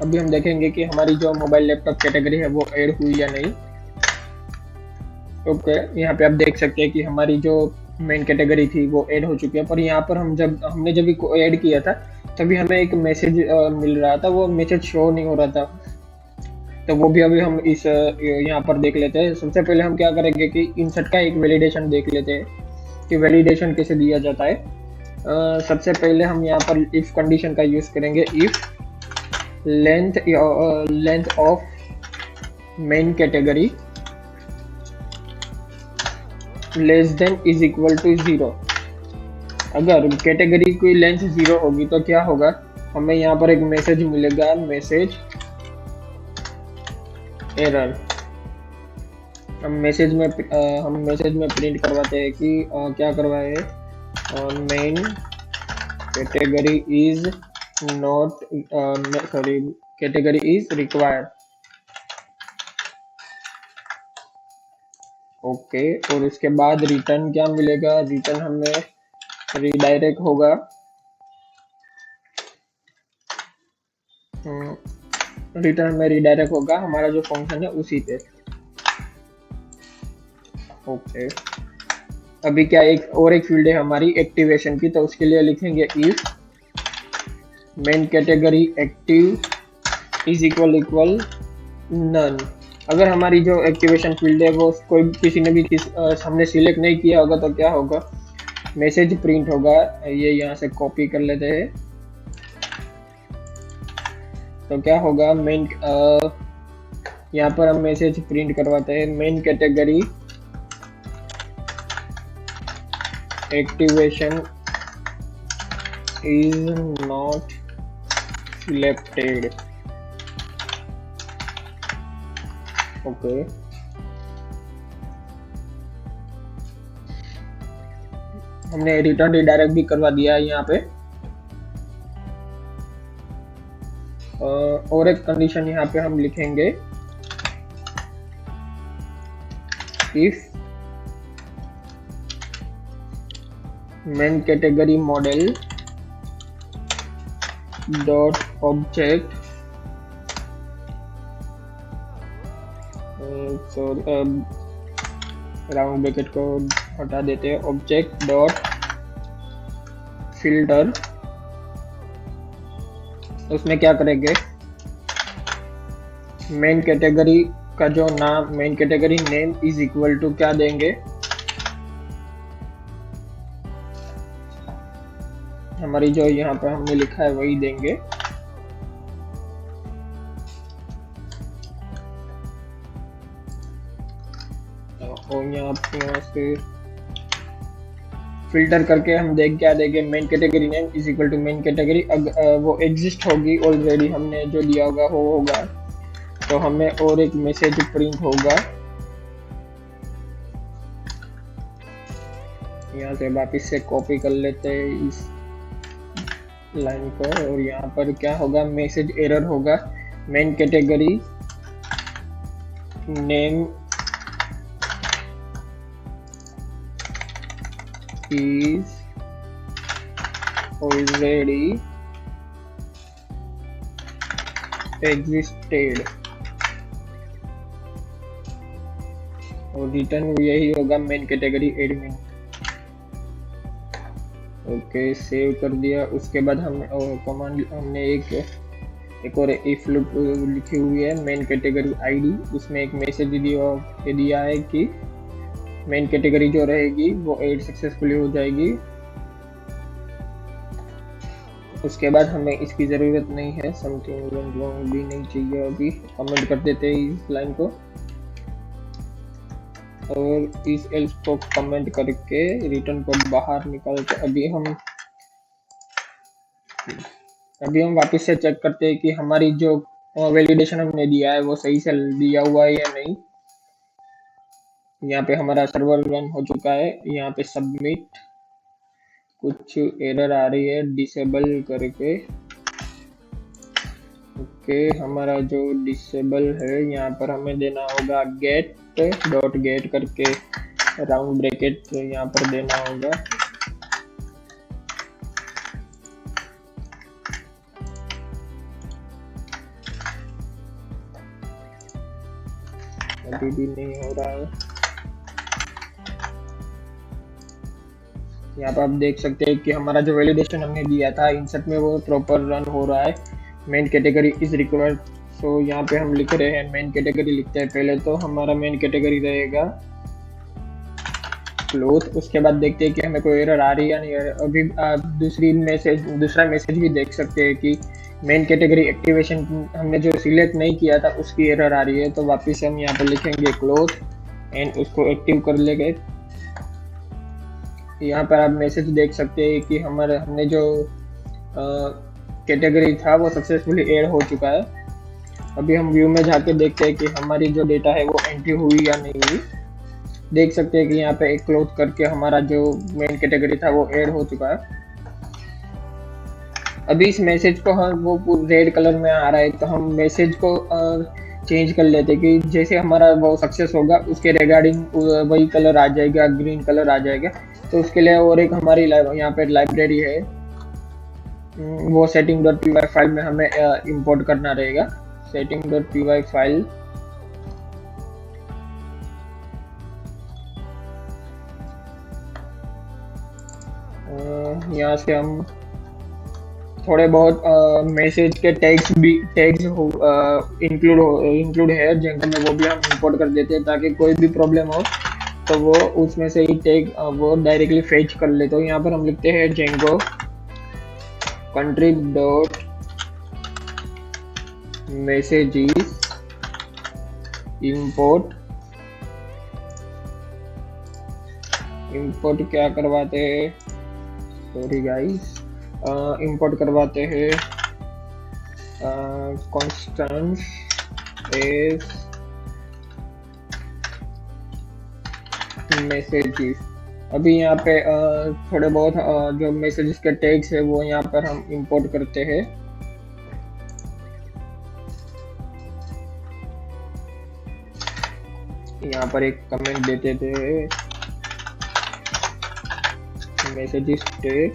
S1: अभी हम देखेंगे कि हमारी जो मोबाइल लैपटॉप कैटेगरी है वो ऐड हुई या नहीं। ओके, यहाँ पे आप देख सकते हैं कि हमारी जो मेन कैटेगरी थी वो ऐड हो चुकी है, पर यहाँ पर हमने जब ऐड किया था तभी हमें एक मैसेज मिल रहा था, वो मैसेज शो नहीं हो रहा था। तो वो भी अभी हम इस यहाँ पर देख लेते हैं। सबसे पहले हम क्या करेंगे कि इंसर्ट का एक वैलिडेशन देख लेते हैं कि वैलिडेशन कैसे दिया जाता है। सबसे पहले हम यहाँ पर इफ कंडीशन का यूज करेंगे। If length of main category less than is equal to 0। अगर कैटेगरी की लेंथ 0 होगी तो क्या होगा, हमें यहाँ पर एक मैसेज मिलेगा, मैसेज एरर। हम मैसेज में प्रिंट करवाते हैं कि क्या करवाए, main category is not, sorry, category is required. Okay, और उसके बाद रिटर्न क्या मिलेगा, रिटर्न हमें रिडायरेक्ट होगा, रिटर्न में रिडायरेक्ट होगा हमारा जो फंक्शन है उसी पे। ओके, अभी क्या एक फील्ड है हमारी एक्टिवेशन की, तो उसके लिए लिखेंगे if main category active is equal none. अगर हमारी जो एक्टिवेशन फील्ड है वो किसी ने भी हमने सिलेक्ट नहीं किया होगा तो क्या होगा, मैसेज प्रिंट होगा। ये यहाँ से कॉपी कर लेते हैं, तो क्या होगा, मेन यहाँ पर हम मैसेज प्रिंट करवाते हैं, main category activation is not selected. Okay, हमने रिटर्न रिडायरेक्ट भी करवा दिया है यहाँ पे। और एक कंडीशन यहाँ पे हम लिखेंगे, if main category model dot object, round bracket को हटा देते हैं, ऑब्जेक्ट डॉट फिल्टर। उसमें क्या करेंगे, मेन कैटेगरी का जो नाम, main category name is equal to क्या देंगे, हमारी जो यहाँ पर हमने लिखा है वही देंगे। और यहाँ से फिल्टर करके हम क्या देंगे, main category name is equal to main category. वो एग्जिस्ट होगी ऑलरेडी, हमने जो दिया होगा वो होगा, तो हमें और एक मैसेज प्रिंट होगा। यहाँ से वापिस से कॉपी कर लेते हैं इस लाइन को, और यहाँ पर क्या होगा, मैसेज एरर होगा, main category name is already existed। और रिटर्न यही होगा, main category admin. Okay, save कर दिया। उसके बाद हमने कमांड, हमने एक और इफ लूप लिखी हुई है, मेन कैटेगरी आईडी। उसमें एक मैसेज दिया है कि मेन कैटेगरी जो रहेगी वो ऐड सक्सेसफुली हो जाएगी। उसके बाद हमें इसकी ज़रूरत नहीं है, समथिंग वेंट रॉन्ग भी नहीं चाहिए, अभी कमेंट कर देते हैं इस लाइन को, और इस एल्स को कमेंट करके रिटर्न को बाहर निकालते। अभी हम वापस से चेक करते हैं कि हमारी जो वैलिडेशन हमने दिया है वो सही से दिया हुआ है या नहीं। यहाँ पे हमारा सर्वर रन हो चुका है, यहाँ पे सबमिट, कुछ एरर आ रही है डिसेबल करके। ओके, हमारा जो डिसेबल है यहाँ पर हमें देना होगा गेट डॉट गेट करके राउंड ब्रैकेट यहाँ पर देना होगा। अभी भी नहीं हो रहा है। यहाँ पर आप देख सकते हैं कि हमारा जो वैलिडेशन हमने दिया था इंसर्ट में वो प्रॉपर रन हो रहा है। मेन कैटेगरी इज रिक्वायर्ड, सो यहाँ पे हम लिख रहे हैं मेन कैटेगरी लिखते हैं पहले, तो हमारा मेन कैटेगरी रहेगा क्लोथ। उसके बाद देखते हैं कि हमें कोई एरर आ रही है या नहीं। अभी आप दूसरा मैसेज भी देख सकते हैं कि मेन कैटेगरी एक्टिवेशन हमने जो सिलेक्ट नहीं किया था उसकी एरर आ रही है। तो वापस हम यहाँ पर लिखेंगे क्लोथ एंड उसको एक्टिव कर लेंगे। यहाँ पर आप मैसेज देख सकते हैं कि हमने जो कैटेगरी था वो सक्सेसफुली ऐड हो चुका है। अभी हम व्यू में जाके देखते हैं कि हमारी जो डेटा है वो एंट्री हुई या नहीं हुई। देख सकते हैं कि यहाँ पे एक क्लोज करके हमारा जो मेन कैटेगरी था वो ऐड हो चुका है। अभी इस मैसेज को हम वो रेड कलर में आ रहा है, तो हम मैसेज को चेंज कर लेते हैं कि जैसे हमारा वो सक्सेस होगा उसके रिगार्डिंग वही कलर आ जाएगा, ग्रीन कलर आ जाएगा। तो उसके लिए और एक हमारी यहाँ पे लाइब्रेरी है, वो setting.py फाइल में हमें इंपोर्ट करना रहेगा। setting.py फाइल यहाँ से हम थोड़े बहुत मैसेज के टैग्स इंक्लूड है जेंगो में, वो भी हम इंपोर्ट कर देते हैं ताकि कोई भी प्रॉब्लम हो तो वो उसमें से ही टैग वो डायरेक्टली फेच कर ले। तो यहाँ पर हम लिखते हैं Django country dot messages import क्या करवाते हैं, सॉरी गाइस, इंपोर्ट करवाते हैं कॉन्स्टेंट एज मैसेजेस। अभी यहाँ पे थोड़े बहुत जो मैसेजेस के टैग्स है वो यहाँ पर हम इंपोर्ट करते हैं। यहाँ पर एक कमेंट देते थे messages tag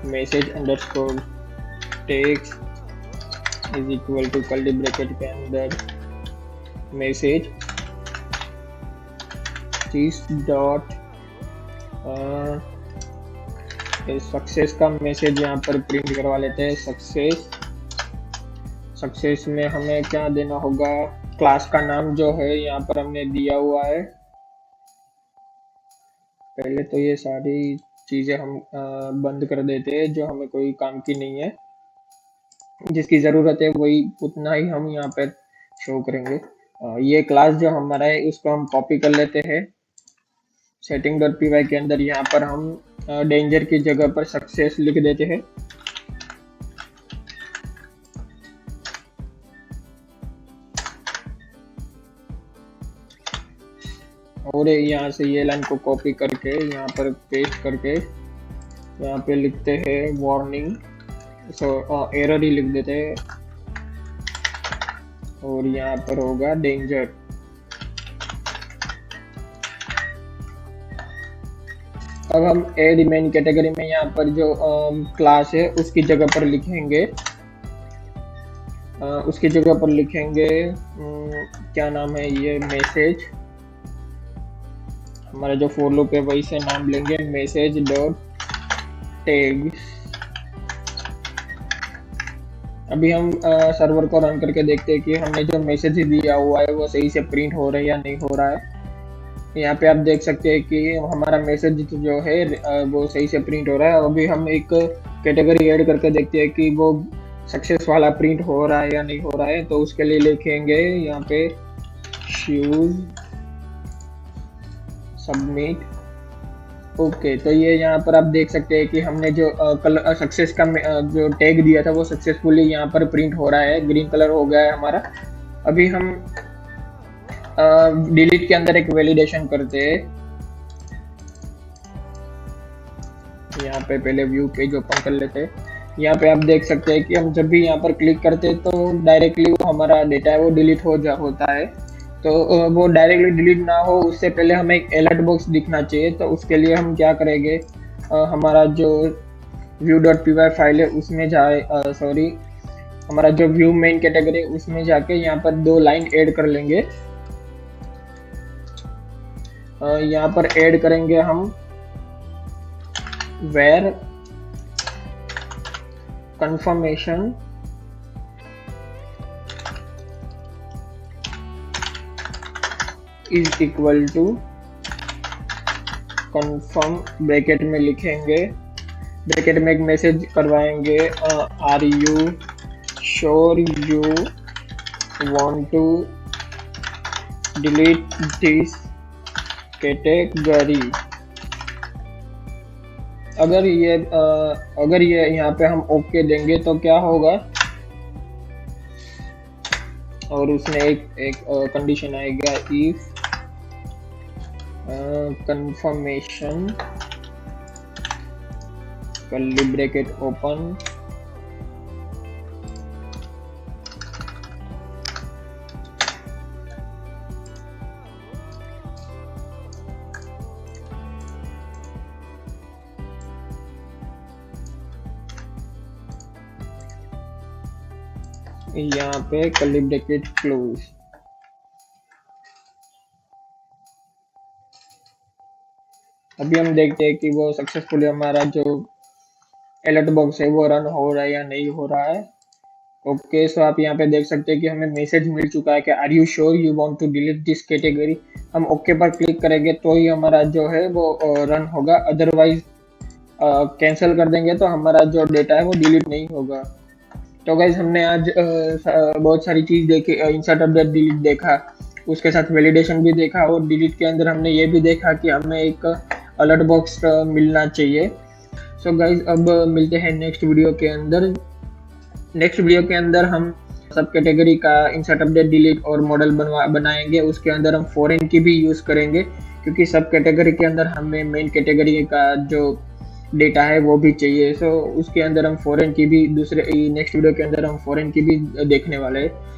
S1: message underscore tags is equal to curly bracket के अंदर मैसेज डॉट सक्सेस का मैसेज यहाँ पर प्रिंट करवा लेते हैं। सक्सेस में हमें क्या देना होगा, क्लास का नाम जो है यहाँ पर हमने दिया हुआ है। पहले तो ये सारी चीजें हम बंद कर देते हैं जो हमें कोई काम की नहीं है, जिसकी जरूरत है वही उतना ही हम यहाँ पर शो करेंगे। ये क्लास जो हमारा है इसको हम कॉपी कर लेते हैं setting.py के अंदर। यहाँ पर हम डेंजर की जगह पर सक्सेस लिख देते हैं। और यहाँ से ये लाइन को कॉपी करके यहाँ पर पेस्ट करके यहाँ पे लिखते हैं वार्निंग, एरर ही लिख देते हैं और यहाँ पर होगा डेंजर। अब हम एड मेन कैटेगरी में यहाँ पर जो क्लास है उसकी जगह पर लिखेंगे क्या नाम है ये, मैसेज। हमारा जो फॉर लूप है वही से नाम लेंगे मैसेज डॉट टैग। अभी हम सर्वर को रन करके देखते हैं कि हमने जो मैसेज दिया हुआ है वो सही से प्रिंट हो रहा है या नहीं हो रहा है। यहाँ पे आप देख सकते हैं कि हमारा मैसेज जो है वो सही से प्रिंट हो रहा है। अभी हम एक कैटेगरी ऐड करके देखते हैं कि वो सक्सेस वाला प्रिंट हो रहा है या नहीं हो रहा है। तो उसके लिए लिखेंगे यहाँ पे शूज सबमिट। ओके, तो ये यहाँ पर आप देख सकते हैं कि हमने जो सक्सेस का जो टैग दिया था वो सक्सेसफुली यहाँ पर प्रिंट हो रहा है, ग्रीन कलर हो गया है हमारा। अभी हम डिलीट के अंदर एक वैलिडेशन करते हैं। यहाँ पे पहले व्यू पेज ओपन कर लेते हैं। यहाँ पे आप देख सकते हैं कि हम जब भी यहाँ पर क्लिक करते हैं तो डायरेक्टली वो हमारा डेटा है वो डिलीट होता है। तो वो डायरेक्टली डिलीट ना हो उससे पहले हमें एक अलर्ट बॉक्स दिखना चाहिए। तो उसके लिए हम क्या करेंगे, हमारा जो view.py फाइल है उसमें हमारा जो व्यू मेन कैटेगरी उसमें जाके यहाँ पर 2 लाइन ऐड कर लेंगे। यहाँ पर ऐड करेंगे हम where confirmation is equal to confirm, bracket में लिखेंगे, ब्रैकेट में एक मैसेज करवाएंगे are you sure you want to delete this category. अगर ये यहाँ पे हम ओके देंगे तो क्या होगा, और उसमें एक कंडीशन आएगा, if confirmation curly bracket open यहाँ पे कर्ली ब्रैकेट क्लोज। अभी हम देखते हैं कि वो सक्सेसफुली हमारा जो अलर्ट बॉक्स है वो रन हो रहा है या नहीं हो रहा है। ओके, सो आप यहाँ पे देख सकते हैं कि हमें मैसेज मिल चुका है कि are you sure you want to delete this category. हम ओके पर क्लिक करेंगे तो ही हमारा जो है वो रन होगा, अदरवाइज कैंसिल कर देंगे तो हमारा जो डेटा है वो डिलीट नहीं होगा। तो गाइज हमने आज बहुत सारी चीज़ देखी, इंसर्ट अपडेट डिलीट देखा, उसके साथ वैलिडेशन भी देखा, और डिलीट के अंदर हमने ये भी देखा कि हमें एक अलर्ट बॉक्स मिलना चाहिए। सो गाइज अब मिलते हैं नेक्स्ट वीडियो के अंदर। नेक्स्ट वीडियो के अंदर हम सब कैटेगरी का इंसर्ट अपडेट डिलीट और मॉडल बनाएंगे। उसके अंदर हम फॉरेन की भी यूज़ करेंगे, क्योंकि सब कैटेगरी के अंदर हमें मेन कैटेगरी का जो डेटा है वो भी चाहिए। सो उसके अंदर हम फॉरेन की भी नेक्स्ट वीडियो के अंदर हम फॉरेन की भी देखने वाले हैं।